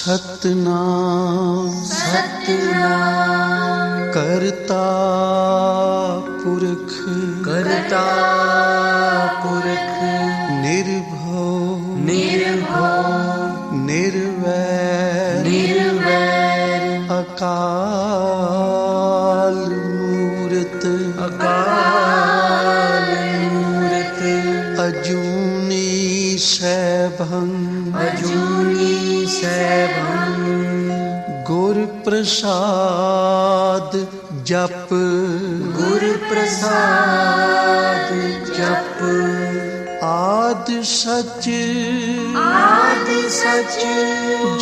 सतनाम सतनाम करता पुरख निर्भव निर्वैर अकाल मूरत अजूनी सैभं गुर प्रसाद जप आद सच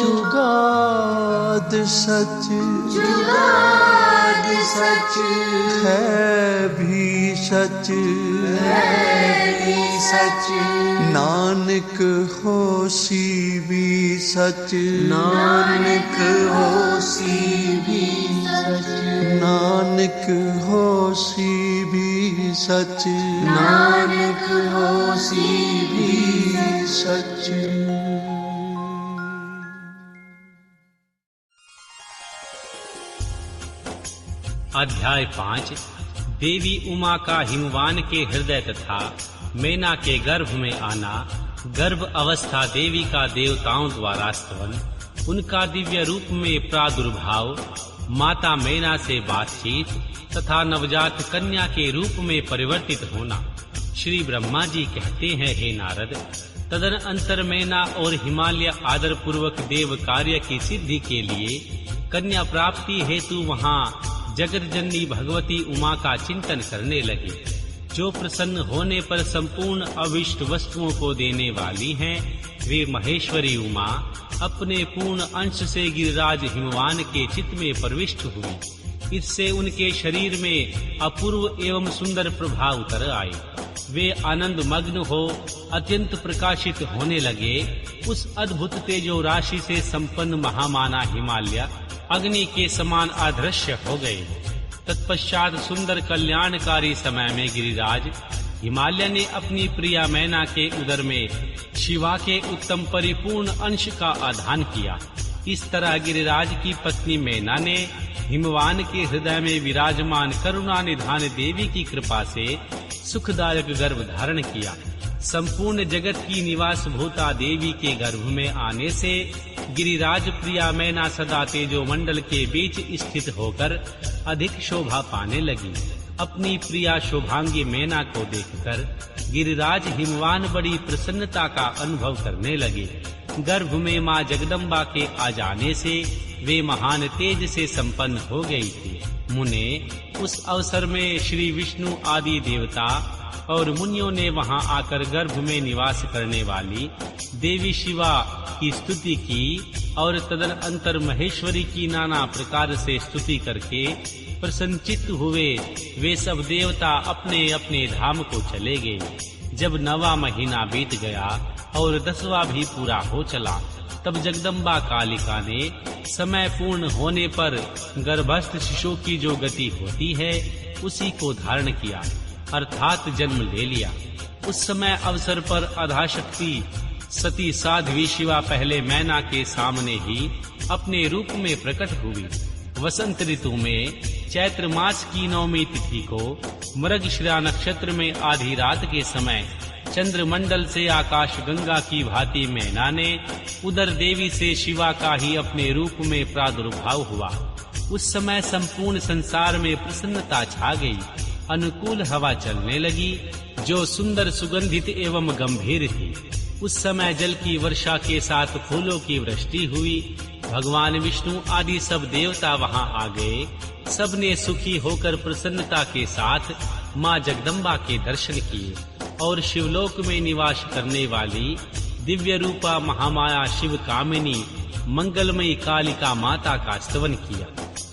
जुगाद सच है भी सच नानक होसी भी सच नानक होसी भी सच। अध्याय 5 देवी उमा का हिमवान के हृदय तथा मैना के गर्भ में आना, गर्भ अवस्था देवी का देवताओं द्वारा स्तवन, उनका दिव्य रूप में प्रादुर्भाव, माता मैना से बातचीत तथा नवजात कन्या के रूप में परिवर्तित होना। श्री ब्रह्मा जी कहते हैं, हे नारद, तदनंतर मैना और हिमालय आदर पूर्वक देव कार्य की सिद्धि के लिए कन्या प्राप्ति हेतु वहाँ जगत जननी भगवती उमा का चिंतन करने लगे, जो प्रसन्न होने पर संपूर्ण अविष्ट वस्तुओं को देने वाली हैं। वे महेश्वरी उमा अपने पूर्ण अंश से गिरिराज हिमवान के चित्त में प्रविष्ट हुई। इससे उनके शरीर में अपूर्व एवं सुंदर प्रभाव उतर आए। वे आनंद मग्न हो अत्यंत प्रकाशित होने लगे। उस अद्भुत तेजो राशि से संपन्न महामाना हिमालय अग्नि के समान अदृश्य हो गए। तत्पश्चात सुंदर कल्याणकारी समय में गिरिराज हिमालय ने अपनी प्रिया मैना के उदर में शिवा के उत्तम परिपूर्ण अंश का आधान किया। इस तरह गिरिराज की पत्नी मैना ने हिमवान के हृदय में विराजमान करुणा निधान देवी की कृपा से सुखदायक गर्भ धारण किया। संपूर्ण जगत की निवास भूता देवी के गर्भ में आने से गिरिराज प्रिया मैना सदा तेजो मंडल के बीच स्थित होकर अधिक शोभा पाने लगी। अपनी प्रिया शोभांगी मैना को देखकर गिरिराज हिमवान बड़ी प्रसन्नता का अनुभव करने लगे। गर्भ में माँ जगदम्बा के आ जाने से वे महान तेज से संपन्न हो गई थी। मुने, उस अवसर में श्री विष्णु आदि देवता और मुनियों ने वहां आकर गर्भ में निवास करने वाली देवी शिवा की स्तुति की और तदनंतर महेश्वरी की नाना प्रकार से स्तुति करके प्रसन्नचित्त हुए। वे सब देवता अपने अपने धाम को चले गए। जब 9वां महीना बीत गया और 10वां भी पूरा हो चला, तब जगदम्बा कालिका ने समय पूर्ण होने पर गर्भस्थ शिशु की जो गति होती है उसी को धारण किया, अर्थात जन्म ले लिया। उस समय अवसर पर आधाशक्ति सती साध्वी शिवा पहले मैना के सामने ही अपने रूप में प्रकट हुई। वसंत ऋतु में चैत्र मास की 9वीं तिथि को मृगशिरा नक्षत्र में आधी रात के समय चंद्रमंडल से आकाश गंगा की भांति मैना ने उदर देवी से शिवा का ही अपने रूप में प्रादुर्भाव हुआ। उस समय संपूर्ण संसार में प्रसन्नता छा गई। अनुकूल हवा चलने लगी जो सुंदर सुगंधित एवं गंभीर थी। उस समय जल की वर्षा के साथ फूलों की वृष्टि हुई। भगवान विष्णु आदि सब देवता वहां आ गए। सबने सुखी होकर प्रसन्नता के साथ माँ जगदम्बा के दर्शन किए और शिवलोक में निवास करने वाली दिव्य रूपा महामाया शिव कामिनी मंगलमयी कालिका माता का स्तवन किया।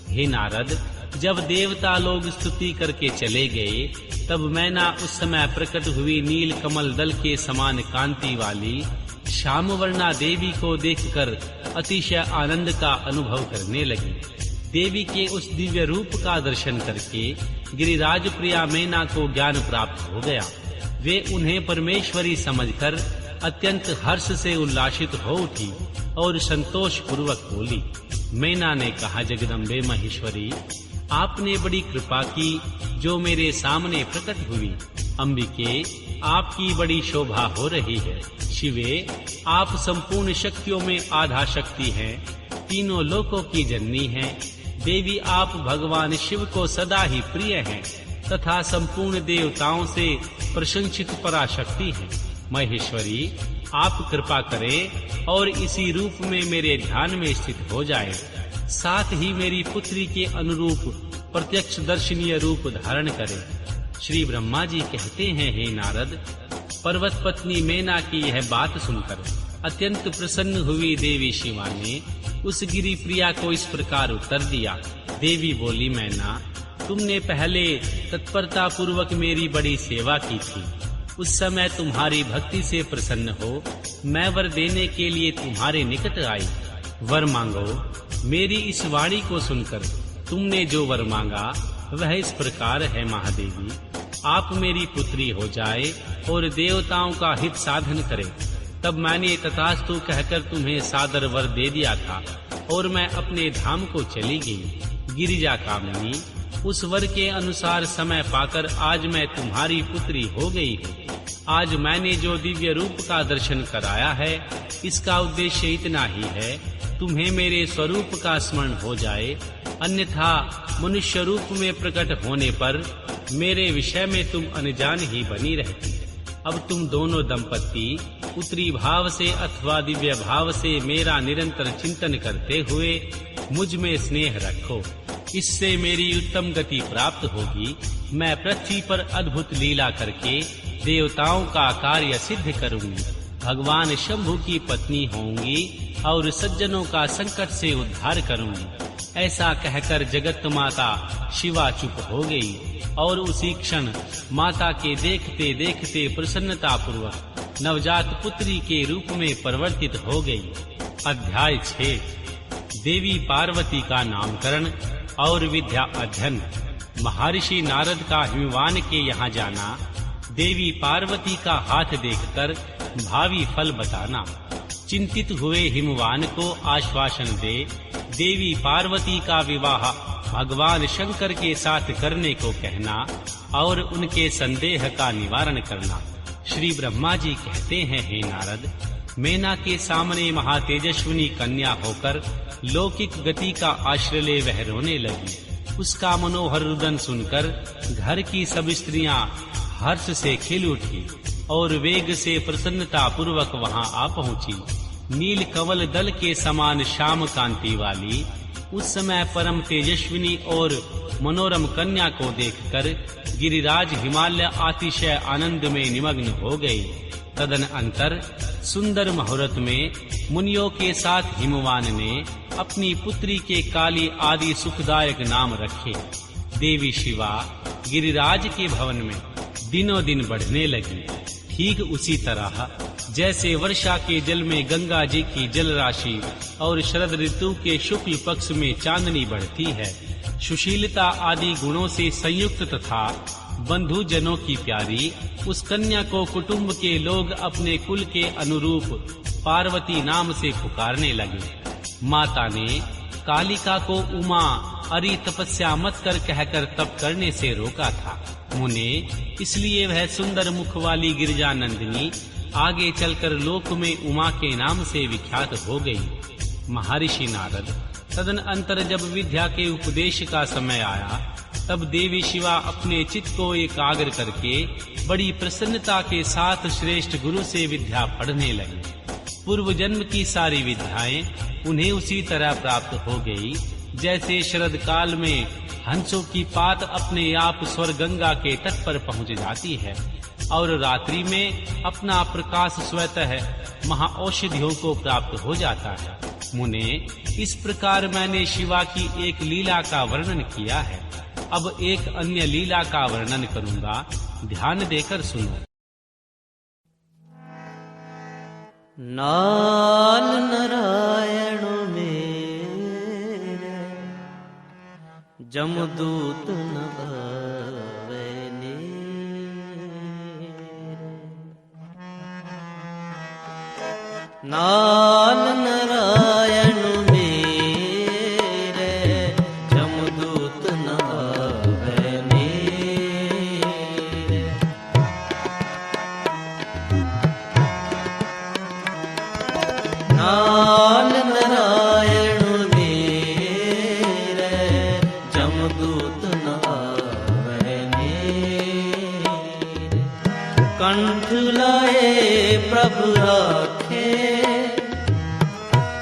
हे नारद, जब देवता लोग स्तुति करके चले गए, तब मैना उस समय प्रकट हुई नील कमल दल के समान कांति वाली श्यामवर्णा देवी को देखकर अतिशय आनंद का अनुभव करने लगी। देवी के उस दिव्य रूप का दर्शन करके गिरिराज प्रिया मैना को ज्ञान प्राप्त हो गया। वे उन्हें परमेश्वरी समझकर अत्यंत हर्ष से उल्लासित हो उठी और संतोष पूर्वक बोली। मैना ने कहा, जगदम्बे महेश्वरी, आपने बड़ी कृपा की जो मेरे सामने प्रकट हुई। अंबिके, आपकी बड़ी शोभा हो रही है। शिवे, आप संपूर्ण शक्तियों में आधा शक्ति हैं, तीनों लोकों की जननी हैं। देवी, आप भगवान शिव को सदा ही प्रिय हैं तथा संपूर्ण देवताओं से प्रशंसित पराशक्ति हैं। महेश्वरी, आप कृपा करें और इसी रूप में मेरे ध्यान में स्थित हो जाए, साथ ही मेरी पुत्री के अनुरूप प्रत्यक्ष दर्शनीय रूप धारण करें। श्री ब्रह्मा जी कहते हैं, हे नारद, पर्वत पत्नी मैना की यह बात सुनकर अत्यंत प्रसन्न हुई देवी शिवा ने उस गिरि प्रिया को इस प्रकार उत्तर दिया। देवी बोली, मैना, तुमने पहले तत्परता पूर्वक मेरी बड़ी सेवा की थी। उस समय तुम्हारी भक्ति से प्रसन्न हो मैं वर देने के लिए तुम्हारे निकट आई। वर मांगो। मेरी इस वाणी को सुनकर तुमने जो वर मांगा वह इस प्रकार है, महादेवी, आप मेरी पुत्री हो जाए और देवताओं का हित साधन करें। तब मैंने तथास्तु कहकर तुम्हें सादर वर दे दिया था और मैं अपने धाम को चली गई। गिरिजा कामिनी, उस वर के अनुसार समय पाकर आज मैं तुम्हारी पुत्री हो गई हूँ। आज मैंने जो दिव्य रूप का दर्शन कराया है, इसका उद्देश्य इतना ही है, तुम्हें मेरे स्वरूप का स्मरण हो जाए, अन्यथा मनुष्य रूप में प्रकट होने पर मेरे विषय में तुम अनजान ही बनी रहती। अब तुम दोनों दंपत्ति उत्तरी भाव से अथवा दिव्य भाव से मेरा निरंतर चिंतन करते हुए मुझ में स्नेह रखो। इससे मेरी उत्तम गति प्राप्त होगी। मैं पृथ्वी पर अद्भुत लीला करके देवताओं का कार्य सिद्ध करूंगी। भगवान शंभु की पत्नी होंगी और सज्जनों का संकट से उद्धार करूंगी। ऐसा कहकर जगत माता शिवा चुप हो गई और उसी क्षण माता के देखते देखते प्रसन्नता पूर्वक नवजात पुत्री के रूप में परिवर्तित हो गई। अध्याय 6। देवी पार्वती का नामकरण और विद्या अध्ययन। महर्षि नारद का हिमवान के यहाँ जाना, देवी पार्वती का हाथ देखकर भावी फल बताना। चिंतित हुए हिमवान को आश्वासन दे देवी पार्वती का विवाह भगवान शंकर के साथ करने को कहना और उनके संदेह का निवारण करना। श्री ब्रह्मा जी कहते हैं, हे नारद, मैना के सामने महातेजस्विनी कन्या होकर लौकिक गति का आश्रय ले वह रोने लगी। उसका मनोहर रुदन सुनकर घर की सब स्त्रियां हर्ष से खिल उठी और वेग से प्रसन्नता पूर्वक वहां आ पहुंची। नील कमल दल के समान श्याम कांति वाली उस समय परम तेजस्विनी और मनोरम कन्या को देखकर गिरिराज हिमालय अतिशय आनंद में निमग्न हो गई। तदनंतर सुंदर मुहूर्त में मुनियों के साथ हिमवान ने अपनी पुत्री के काली आदि सुखदायक नाम रखे। देवी शिवा गिरिराज के भवन में दिनों दिन बढ़ने लगी। ठीक उसी तरह जैसे वर्षा के जल में गंगा जी की जल राशि और शरद ऋतु के शुक्ल पक्ष में चांदनी बढ़ती है, सुशीलता आदि गुणों से संयुक्त तथा बंधु जनों की प्यारी उस कन्या को कुटुंब के लोग अपने कुल के अनुरूप पार्वती नाम से पुकारने लगे। माता ने कालिका को उमा अरि तपस्या मत कर कहकर तप करने से रोका था। मुने इसलिए वह सुंदर मुख वाली गिरिजा नंदिनी आगे चलकर लोक में उमा के नाम से विख्यात हो गई। महर्षि नारद तदनंतर जब विद्या के उपदेश का समय आया, तब देवी शिवा अपने चित्त को एकाग्र करके बड़ी प्रसन्नता के साथ श्रेष्ठ गुरु से विद्या पढ़ने लगी। पूर्व जन्म की सारी विद्याएं उन्हें उसी तरह प्राप्त हो गई जैसे शरद काल में हंसों की पात अपने आप स्वर गंगा के तट पर पहुंच जाती है और रात्रि में अपना प्रकाश स्वतः महाऔषधियों को प्राप्त हो जाता है। मुने इस प्रकार मैंने शिवा की एक लीला का वर्णन किया है। अब एक अन्य लीला का वर्णन करूंगा, ध्यान देकर सुनो। नाल नारायण मेरे जमदूत न आवे नेरे। नाल नारायण मेरे जमदूत न आवे नेरे। नाल नारायण मेरे जमदूत न आवे नेरे। कंठ लाए प्रभु राखे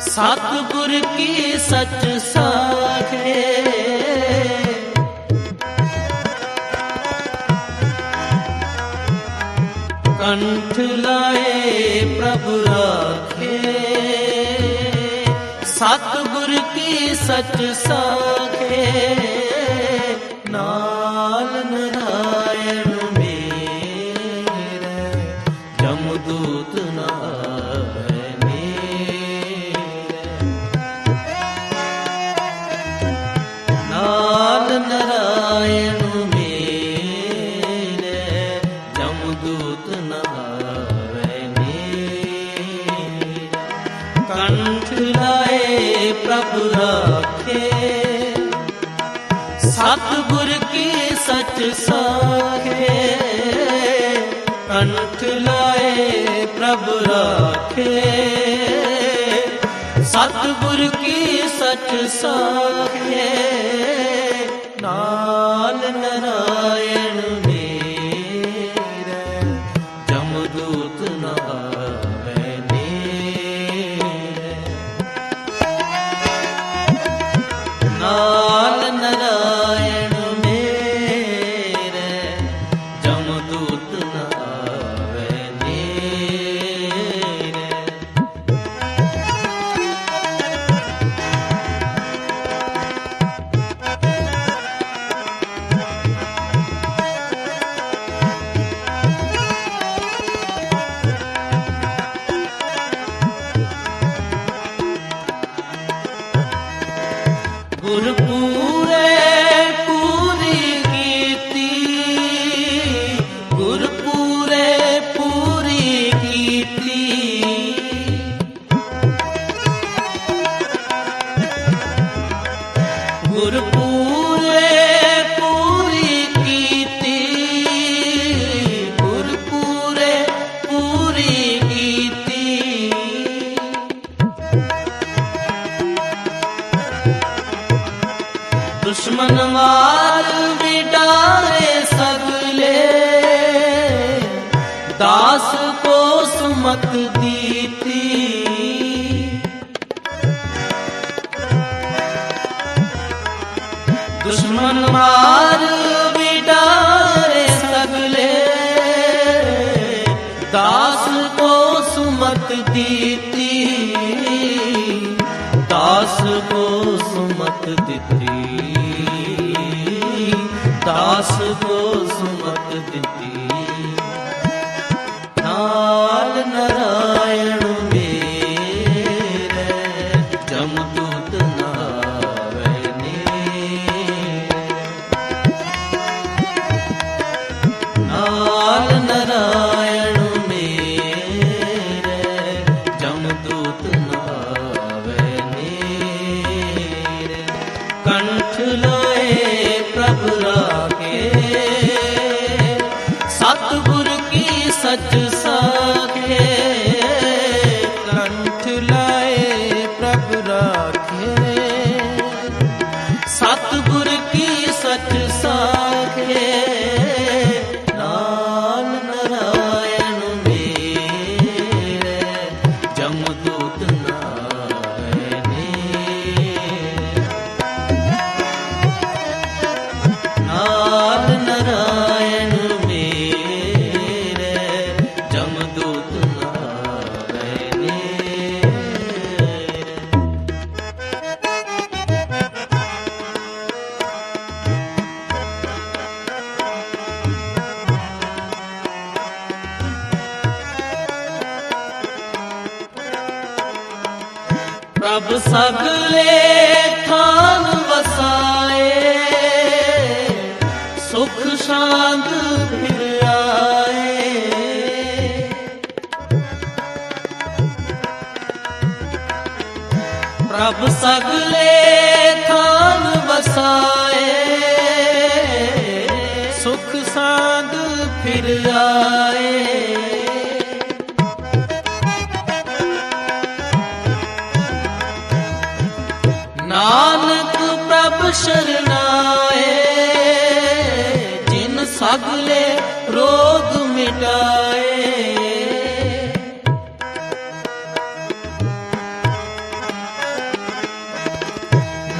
सतगुर की सच साखे। कंठ लाए प्रभु राखे सतगुर की सच साखे। नाल नारायण मेरे जमदूत न आवे नेरे। नाल नारायण मेरे जमदूत न आवे नेरे। कंठ लाए प्रभु राखे सतगुर की सच साखे। कंठ लाए प्रभु राखे सतगुर की सच साखे। नाल नारायण मेरे जमदूत न आवे नेरे। नाल नारायण मेरे जमदूत न आवे नेरे। गुर पूरे पूरी कीती गुर पूरे पूरी कीती। गुर पूरे पूरी कीती गुर पूरे पूरी कीती। दुश्मन मार बिडारे सगले दास को सुमत दीती। दुश्मन मार बिडारे सगले दास को सुमत दीती। दास को सुमत दीती दास को सुमत दीती। नाल नारायण मेरे जमदूत न आवे नेरे। नाल नारायण मेरे जमदूत न आवे नेरे। कंठ लाए प्रभु राखे सतगुर की सच साखे। कंठ लाए प्रभु राखे सतगुर की सच साखे। नाल नारायण मेरे जमदूत न आवे नेरे। नाल नारायण मेरे जमदूत न आवे नेरे। प्रभ सगले थान वसाए सगले थान बसाए, सुख साध फिर आए। नानक प्रभ शरनाए, जिन सगले रोग मिटाए।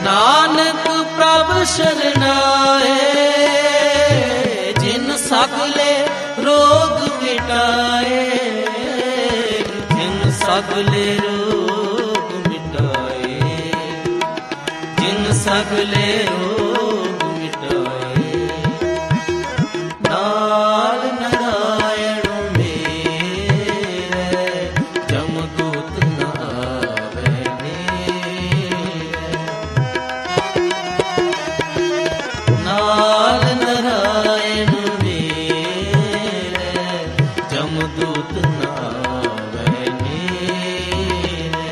नानक प्रभ शरनाए, जिन सगले रोग मिटाए। जिन सगले रोग मिटाए, जिन सगले रोग मिटाए। नाल नारायण मेरे, जमदूत न आवे नेरे। नाल नारायण मेरे, जमदूत न आवे नेरे।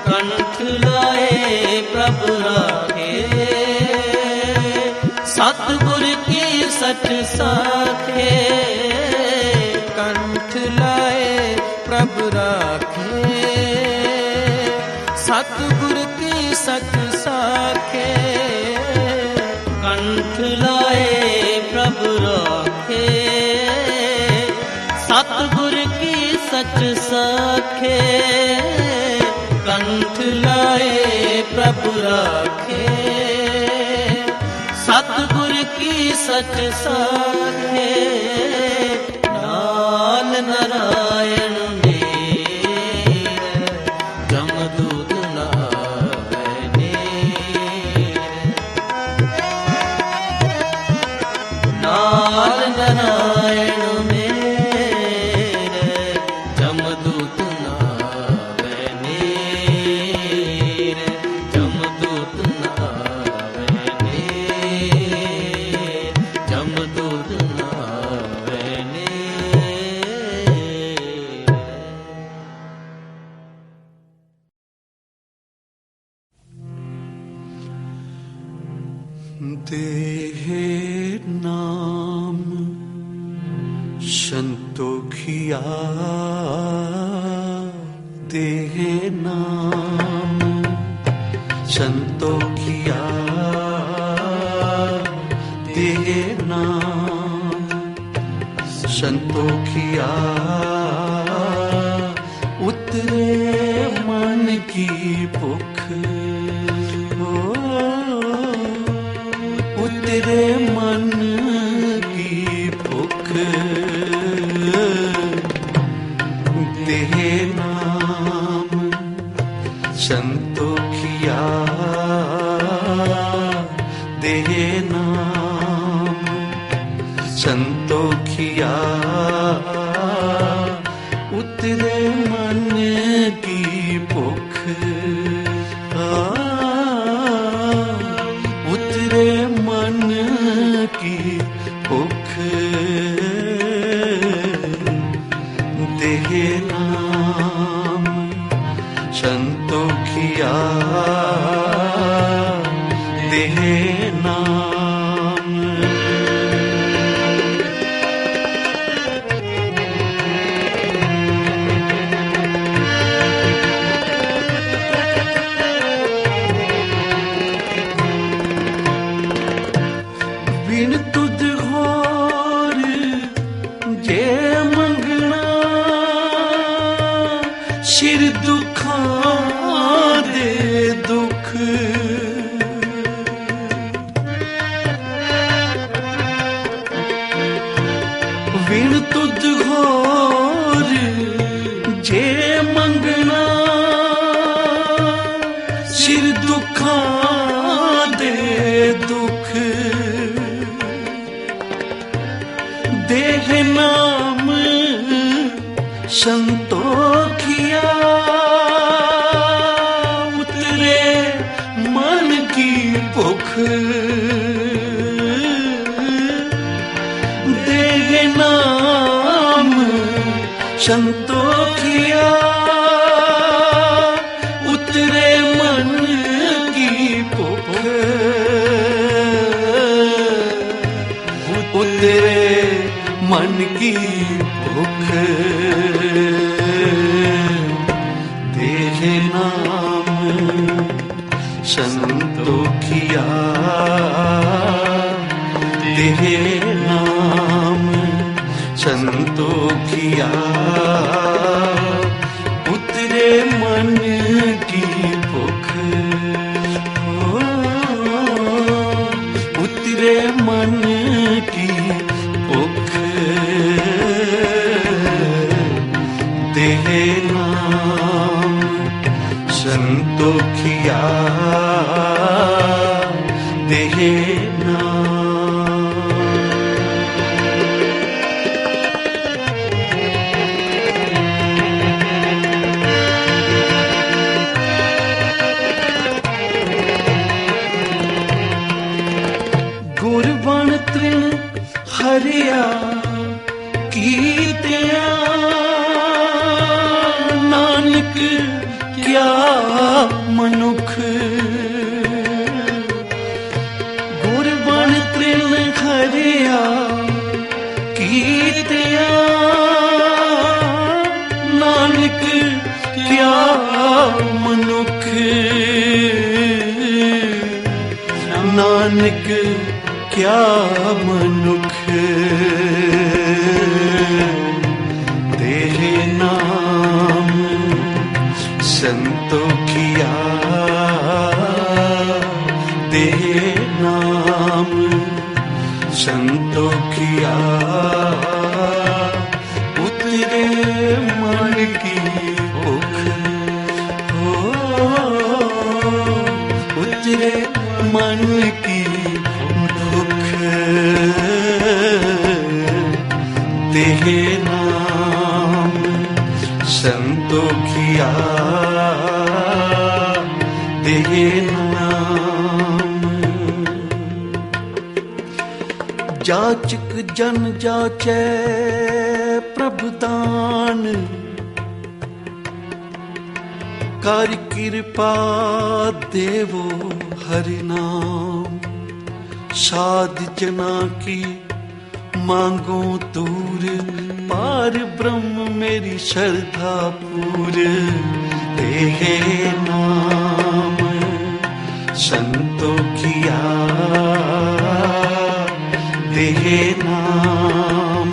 कंठ लाए प्रभ राखे, सतगुर की सच साखे। कंठ लाए प्रभ राखे, सतगुर की सच साखे। कंठ लाए प्रभ राखे, सतगुर की सच साखे। कंठ लाए प्रभ राखे, सतगुर की सच साखे। नाल नारायण मेरे, जमदूत न आवे नेरे। नाल नारायण मेरे, जमदूत न आवे नेरे। जमदूत न आवे नेरे, जमदूत न आवे नेरे। देहे नाम संतोखिया, देहे नाम संतोखिया, देहे नाम संतोखिया। उतरे मन की भुख, उतरे मन की भुख। देहे नाम संतोखिया, देहे नाम संतोखिया। उतरे मन की भुख, उतरे मन की भुख। देहे नाम संतोखिया, देहे नाम। बिन तुध होर जे मंगना, सिर दुखा दे दुख। बिन तुध होर जे मंगना, सिर दुखा दे दुख। देह नाम संतोखिया, उतरे मन की भुख। देह नाम संतोखिया, उतरे मन मन की भूख देह नाम संतोखिया देह नाम संतोखिया उतरे मन की भूख उतरे मन की भूख देह नाम संतोखिया देह नाम। गुरबन तृण हरिया कीतिया नानक क्या मनुख गुरबन तृण हरिया कीतिया नानक क्या मनुख नानक क्या मनुख तेरे नाम संतोखिया तेरे नाम संतोखिया उतरे मन की भूख उतरे मन की तेरे नाम संतोखिया तेरे नाम। जाचक जन जाचै प्रभु दान कर कृपा देवो हरि नाम साध जना की मांगो दूर पार ब्रह्म मेरी श्रद्धा पूर तेरे नाम संतोखिया तेरे नाम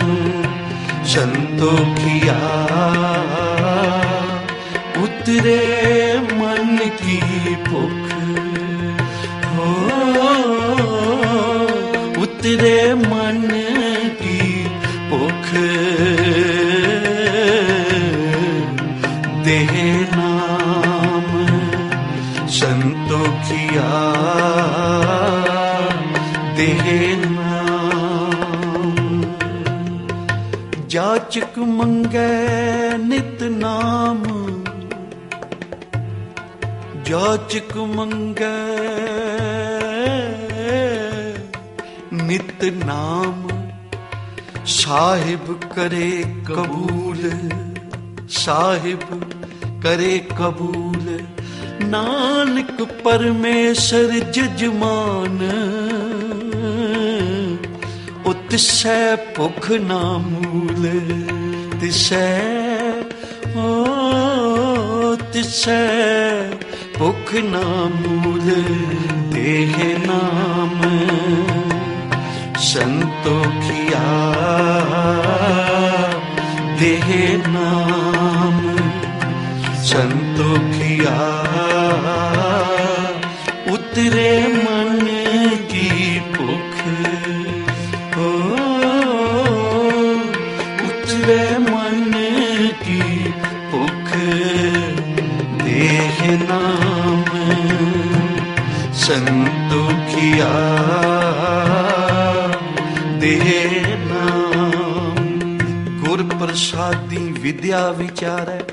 संतोखिया उतरे मन की भूख उतरे मन की भूख देह नाम संतोखिया देह नाम। जाचक मंगै नित नाम जाचक मंगै नित नाम साहिब करे कबूल साहिब करे कबूल नानक परमेश्वर जजमान तिसै भुख ना मूल तिसै तिसै भुख ना मूल देह नाम संतोखिया देह नाम संतोखिया उतरे मन की भूख उतरे मन की भूख देह नाम संतोखिया देह नाम। गुर प्रसादी विद्या विचारै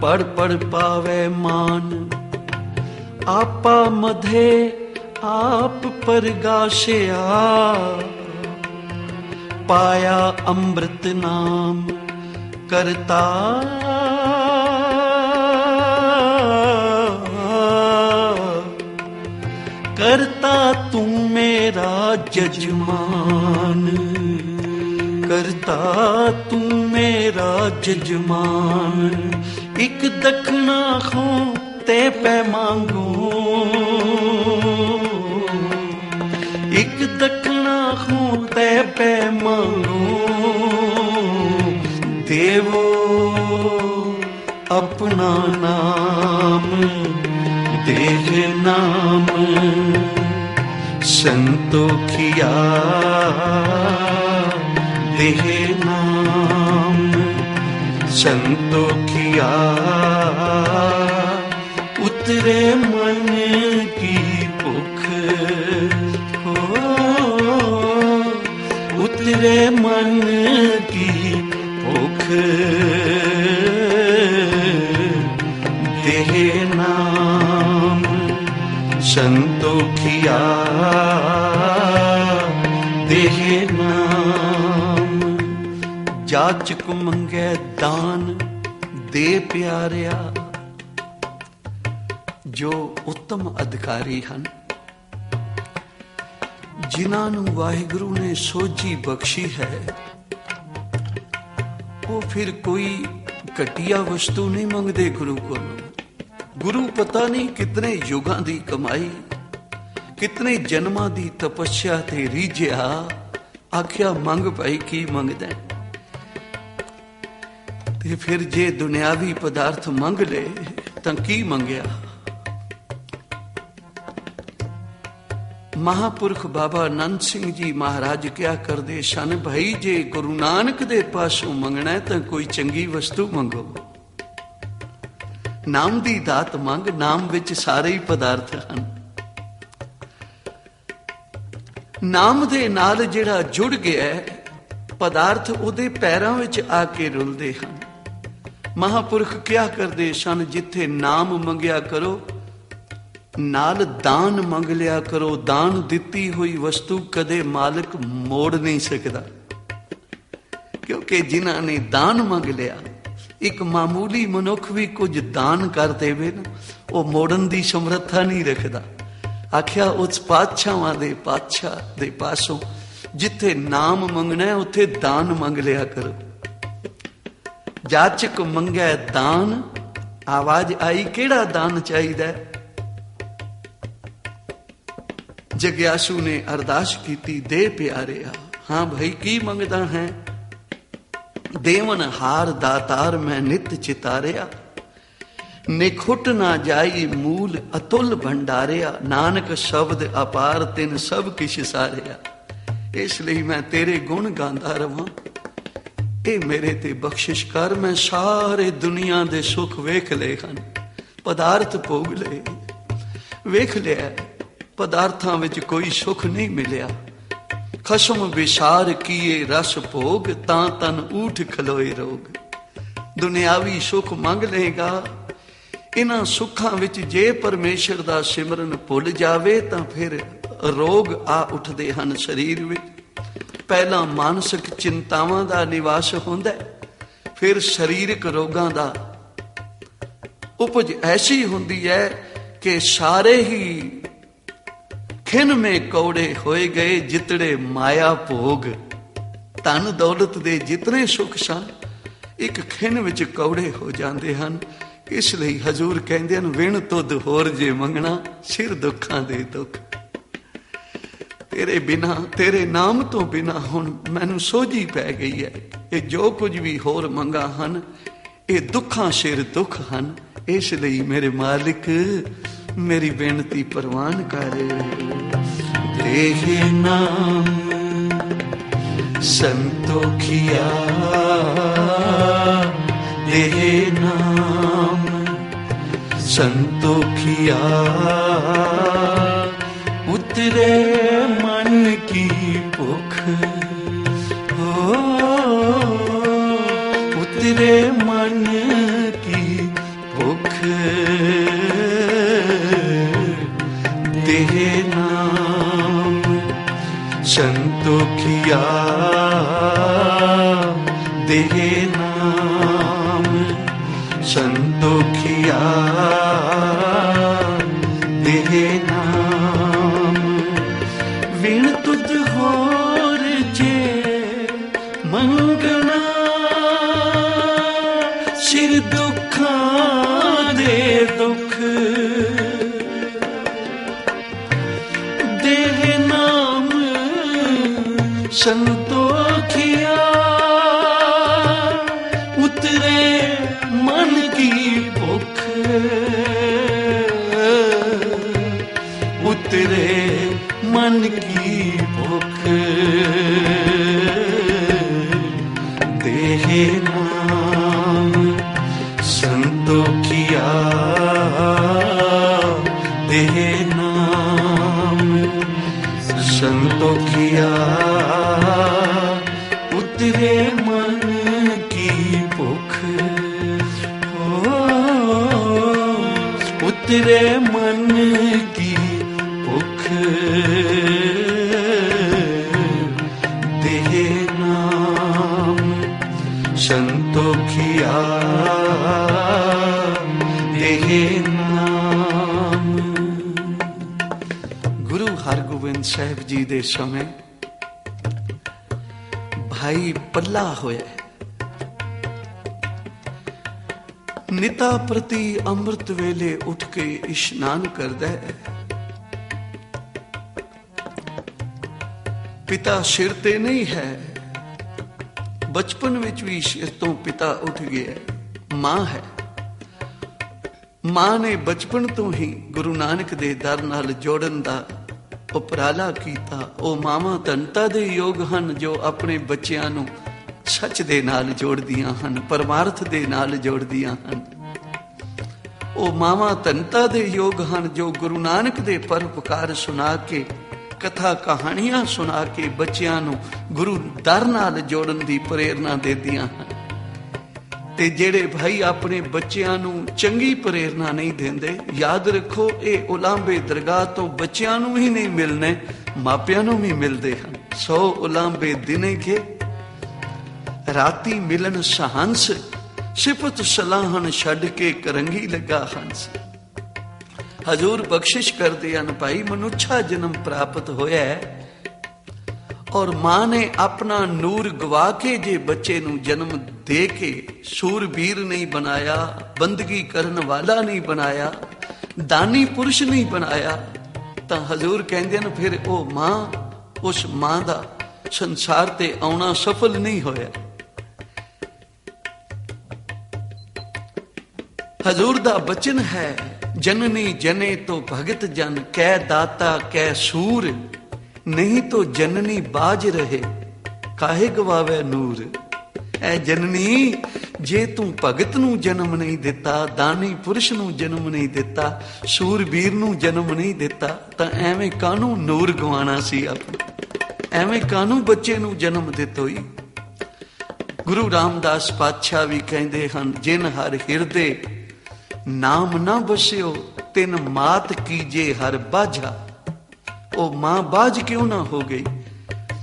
पढ़ पढ़ पावे मान आपा मधे आप परगाशया पाया अमृत नाम करता करता तू मेरा जजमान दाता तू मेरा जजमान, एक दखना खो ते पे मांगो, एक दखना खो ते पे मांगो, देवो अपना नाम, देह नाम संतोखिया, देह नाम संतोखिया, उतरे मन की भूख हो, उतरे मन की भूख, देह नाम संतोखिया, देह नाम। जाचक मंगे दान दे प्यारिया, जो उत्तम अधिकारी ਹਨ, ਜਿਨ੍ਹਾਂ ਨੂੰ ਵਾਹਿਗੁਰੂ ਨੇ ਸੋਝੀ ਬਖਸ਼ੀ ਹੈ, ਉਹ ਫਿਰ ਕੋਈ ਘਟੀਆ ਵਸਤੂ ਨਹੀਂ ਮੰਗਦੇ ਗੁਰੂ ਕੋਲੋਂ। ਗੁਰੂ ਪਤਾ ਨਹੀਂ ਕਿਤਨੇ ਯੁਗਾਂ ਦੀ ਕਮਾਈ, ਕਿਤਨੇ ਜਨਮਾਂ ਦੀ ਤਪੱਸਿਆ ਤੇ ਰੀਝਿਆ, ਆਖਿਆ ਮੰਗ ਭਾਈ ਕੀ ਮੰਗਦਾ, ਤੇ ਫਿਰ ਜੇ ਦੁਨਿਆਵੀ ਪਦਾਰਥ ਮੰਗ ਲਏ ਤਾਂ ਕੀ ਮੰਗਿਆ। ਮਹਾਂਪੁਰਖ ਬਾਬਾ ਆਨੰਦ ਸਿੰਘ ਜੀ ਮਹਾਰਾਜ ਕਿਹਾ ਕਰਦੇ ਸਨ, ਭਾਈ ਜੇ ਗੁਰੂ ਨਾਨਕ ਦੇ ਪਾਸੋਂ ਮੰਗਣਾ ਤਾਂ ਕੋਈ ਚੰਗੀ ਵਸਤੂ ਮੰਗੋ, ਨਾਮ ਦੀ ਦਾਤ ਮੰਗ, ਨਾਮ ਵਿੱਚ ਸਾਰੇ ਹੀ ਪਦਾਰਥ ਹਨ। ਨਾਮ ਦੇ ਨਾਲ ਜਿਹੜਾ ਜੁੜ ਗਿਆ ਪਦਾਰਥ ਉਹਦੇ ਪੈਰਾਂ ਵਿੱਚ ਆ ਕੇ ਰੁਲਦੇ ਹਨ। ਮਹਾਂਪੁਰਖ ਕਿਹਾ ਕਰਦੇ ਸਨ, ਜਿੱਥੇ ਨਾਮ ਮੰਗਿਆ ਕਰੋ ਨਾਲ ਦਾਨ ਮੰਗ ਲਿਆ ਕਰੋ, ਦਾਨ ਦਿੱਤੀ ਹੋਈ ਵਸਤੂ ਕਦੇ ਮਾਲਕ ਮੋੜ ਨਹੀਂ ਸਕਦਾ, ਕਿਉਂਕਿ ਜਿਨ੍ਹਾਂ ਨੇ ਦਾਨ ਮੰਗ ਲਿਆ, ਇੱਕ ਮਾਮੂਲੀ ਮਨੁੱਖ ਵੀ ਕੁਝ ਦਾਨ ਕਰ ਦੇਵੇ ਨਾ, ਉਹ ਮੋੜਨ ਦੀ ਸਮਰੱਥਾ ਨਹੀਂ ਰੱਖਦਾ। ਆਖਿਆ ਉਸ ਪਾਤਸ਼ਾਹਾਂ ਦੇ ਪਾਤਸ਼ਾਹ ਦੇ ਪਾਸੋਂ ਜਿੱਥੇ ਨਾਮ ਮੰਗਣਾ ਉੱਥੇ ਦਾਨ ਮੰਗ ਲਿਆ ਕਰੋ। ਜਾਚਕ ਮੰਗੈ ਦਾਨ, ਆਵਾਜ਼ ਆਈ ਕਿਹੜਾ ਦਾਨ ਚਾਹੀਦਾ। ਜਗਿਆਸੂ ਨੇ ਅਰਦਾਸ ਕੀਤੀ, ਦੇ ਪਿਆਰਿਆ, ਹਾਂ ਭਾਈ ਕੀ ਮੰਗਦਾ ਹੈ। ਦੇਵਨ ਹਾਰ ਦਾਤਾਰ ਮੈਂ ਨਿਤ ਚਿਤਾਰਿਆ, ਨਿਖੁੱਟ ਨਾ ਜਾਈ ਮੂਲ ਅਤੁੱਲ ਭੰਡਾਰਿਆ, ਨਾਨਕ ਸ਼ਬਦ ਅਪਾਰ ਤਿਨ ਸਭ ਕਿਛ ਸਾਰਿਆ। ਇਸ ਲਈ ਮੈਂ ਤੇਰੇ ਗੁਣ ਗਾਉਂਦਾ ਰਵਾਂ, ਇਹ ਮੇਰੇ ਤੇ ਬਖਸ਼ਿਸ਼ ਕਰ। ਮੈਂ ਸਾਰੇ ਦੁਨੀਆ ਦੇ ਸੁੱਖ ਵੇਖ ਲਏ ਹਨ, ਪਦਾਰਥ ਭੋਗ ਲਏ, ਵੇਖ ਲਿਆ ਪਦਾਰਥਾਂ ਵਿੱਚ ਕੋਈ ਸੁੱਖ ਨਹੀਂ ਮਿਲਿਆ। ਖਸਮ ਵਿਸਾਰ ਕੀਏ ਰਸ ਭੋਗ, ਤਾਂ ਤਨ ਊਠ ਖਲੋਏ ਰੋਗ। ਦੁਨਿਆਵੀ ਸੁੱਖ ਮੰਗ ਲਏਗਾ, ਇਹਨਾਂ ਸੁੱਖਾਂ ਵਿੱਚ ਜੇ ਪਰਮੇਸ਼ਰ ਦਾ ਸਿਮਰਨ ਭੁੱਲ ਜਾਵੇ ਤਾਂ ਫਿਰ ਰੋਗ ਆ ਉੱਠਦੇ ਹਨ ਸਰੀਰ ਵਿੱਚ। ਪਹਿਲਾਂ ਮਾਨਸਿਕ ਚਿੰਤਾਵਾਂ ਦਾ ਨਿਵਾਸ ਹੁੰਦਾ, ਫਿਰ ਸਰੀਰਕ ਰੋਗਾਂ ਦਾ ਉਪਜ ਐਸੀ ਹੁੰਦੀ ਹੈ ਕਿ ਸਾਰੇ ਹੀ ਖਿਨ ਮੇ ਕੌੜੇ ਹੋਏ ਗਏ, ਜਿਤੜੇ ਮਾਇਆ ਭੋਗ। ਧਨ ਦੌਲਤ ਦੇ ਜਿਤਨੇ ਸੁੱਖ ਸਨ ਇੱਕ ਖਿਨ ਵਿੱਚ ਕੌੜੇ ਹੋ ਜਾਂਦੇ ਹਨ। ਇਸ ਲਈ ਹਜ਼ੂਰ ਕਹਿੰਦੇ ਹਨ, ਵਿਣ ਤੁਧ ਹੋਰ ਜੇ ਮੰਗਣਾ, ਸਿਰ ਦੁੱਖਾਂ ਦੇ ਦੁੱਖ। ਤੇਰੇ ਬਿਨਾ, ਤੇਰੇ ਨਾਮ ਤੋਂ ਬਿਨਾ ਹੁਣ ਮੈਨੂੰ ਸੋਝੀ ਪੈ ਗਈ ਹੈ, ਇਹ ਜੋ ਕੁਝ ਵੀ ਹੋਰ ਮੰਗਾ ਹਨ ਇਹ ਦੁੱਖਾਂ ਸਿਰ ਦੁੱਖ ਹਨ। ਇਸ ਲਈ ਮੇਰੇ ਮਾਲਿਕ ਮੇਰੀ ਬੇਨਤੀ ਪ੍ਰਵਾਨ ਕਰ। ਦੇਹ ਨਾਮ ਸੰਤੋਖਿਆ, ਦੇਹ ਨਾਮ ਸੰਤੋਖਿਆ, ਉਤਰੇ ਮਨ ਕੀ ਭੁੱਖ ਹੋ, ਉਤਰੇ ਮਨ ਕੀ ਭੁੱਖ, ਦੇਹ ਨਾਮ ਸੰਤੋਖਿਆ, ਦੇਹ ਨਾਮ ਸੰਤੋਖਿਆ, ਦੇਹ ਨਾਮ। ਵਿਣ ਤੁਧ ਹੋਰ ਜੇ ਮੰਗ संतोखिया उतरे मन की भुख, उतरे मन की भुख, देहे नाम संतोखिया, देहे नाम संतोखिया, उतरे मन की भुख, उतरे मन की भुख, देहे नाम संतोखिया, देहे नाम। गुरु हरगोबिंद साहिब जी दे समय भाई पल्ला होया, निता प्रति अमृत वेले उठ के इशनान करदा है। पिता सिर ते नहीं है, बचपन विच भी सिर तो पिता उठ गया। मां है, मां ने बचपन तो ही गुरु नानक दे दर नाल जोड़न दा उपराला कीता। ਉਹ ਮਾਵਾਂ ਧਨਤਾ ਦੇ ਯੋਗ ਹਨ ਜੋ ਆਪਣੇ ਬੱਚਿਆਂ ਨੂੰ ਸੱਚ ਦੇ ਨਾਲ ਜੋੜਦੀਆਂ ਹਨ, ਪਰਮਾਰਥ ਦੇ ਨਾਲ ਜੋੜਦੀਆਂ ਹਨ। ਉਹ ਮਾਵਾਂ ਧਨਤਾ ਦੇ ਯੋਗ ਹਨ ਜੋ ਗੁਰੂ ਨਾਨਕ ਦੇ ਪਰਉਪਕਾਰ ਸੁਣਾ ਕੇ, ਕਥਾ ਕਹਾਣੀਆਂ ਸੁਣਾ ਕੇ ਬੱਚਿਆਂ ਨੂੰ ਗੁਰੂ ਦਰ ਨਾਲ ਜੋੜਨ ਦੀ ਪ੍ਰੇਰਨਾ ਦਿੰਦੀਆਂ ਹਨ। ਤੇ ਜਿਹੜੇ ਭਾਈ ਆਪਣੇ ਬੱਚਿਆਂ ਨੂੰ ਚੰਗੀ ਪ੍ਰੇਰਨਾ ਨਹੀਂ ਦਿੰਦੇ, ਯਾਦ ਰੱਖੋ ਇਹ ਉਲਾਂਬੇ ਦਰਗਾਹ ਤੋਂ ਬੱਚਿਆਂ ਨੂੰ ਹੀ ਨਹੀਂ ਮਿਲਨੇ, ਮਾਪਿਆਂ ਨੂੰ ਵੀ ਮਿਲਦੇ ਹਨ। 100 ਉਲਾਂਬੇ ਦਿਨੇ ਕੇ ਰਾਤੀ ਮਿਲਨ ਸਹੰਸ, ਸਿਫਤ ਸਲਾਹਨ ਛੱਡ ਕੇ ਕਰੰਗੀ ਲੱਗਾ ਹੰਸ। ਹਜ਼ੂਰ ਬਖਸ਼ਿਸ਼ ਕਰਦੇ ਹਨ, ਭਾਈ ਮਨੁੱਛਾ ਜਨਮ ਪ੍ਰਾਪਤ ਹੋਇਆ ਹੈ ਔਰ ਮਾਂ ਨੇ ਆਪਣਾ ਨੂਰ ਗਵਾ ਕੇ ਜੇ ਬੱਚੇ ਨੂੰ ਜਨਮ ਦੇ ਕੇ ਸੂਰਬੀਰ ਨਹੀਂ ਬਣਾਇਆ, ਬੰਦਗੀ ਕਰਨ ਵਾਲਾ ਨਹੀਂ ਬਣਾਇਆ, ਦਾਨੀ ਪੁਰਸ਼ ਨਹੀਂ ਬਣਾਇਆ, ਤਾਂ ਹਜ਼ੂਰ ਕਹਿੰਦੇ ਨੇ ਫਿਰ ਉਹ ਮਾਂ, ਉਸ ਮਾਂ ਦਾ ਸੰਸਾਰ ਤੇ ਆਉਣਾ ਸਫਲ ਨਹੀਂ ਹੋਇਆ। ਹਜ਼ੂਰ ਦਾ ਬਚਨ ਹੈ, ਜਨਨੀ ਜਨੇ ਤੋਂ ਭਗਤ ਜਨ, ਕਹਿ ਦਾਤਾ ਕਹਿ ਸੂਰ, नहीं तो जननी बाज रहे काहे गवावे नूर। ऐ जननी जे तू भगत नू जन्म नहीं दिता, दानी पुरुष नू जन्म नहीं दिता, सूरबीर नू जन्म नहीं दिता, तां एवें कानू नूर गवाना सी अपना, एवें कानू बच्चे नू जन्म दिता होई। गुरु रामदास पातशाह भी कहंदे हन, जिन हर हिरदे नाम ना बसियो, तिन मात कीजे हर बाझा। ਉਹ ਮਾਂ ਬਾਝ ਕਿਉਂ ਨਾ ਹੋ ਗਈ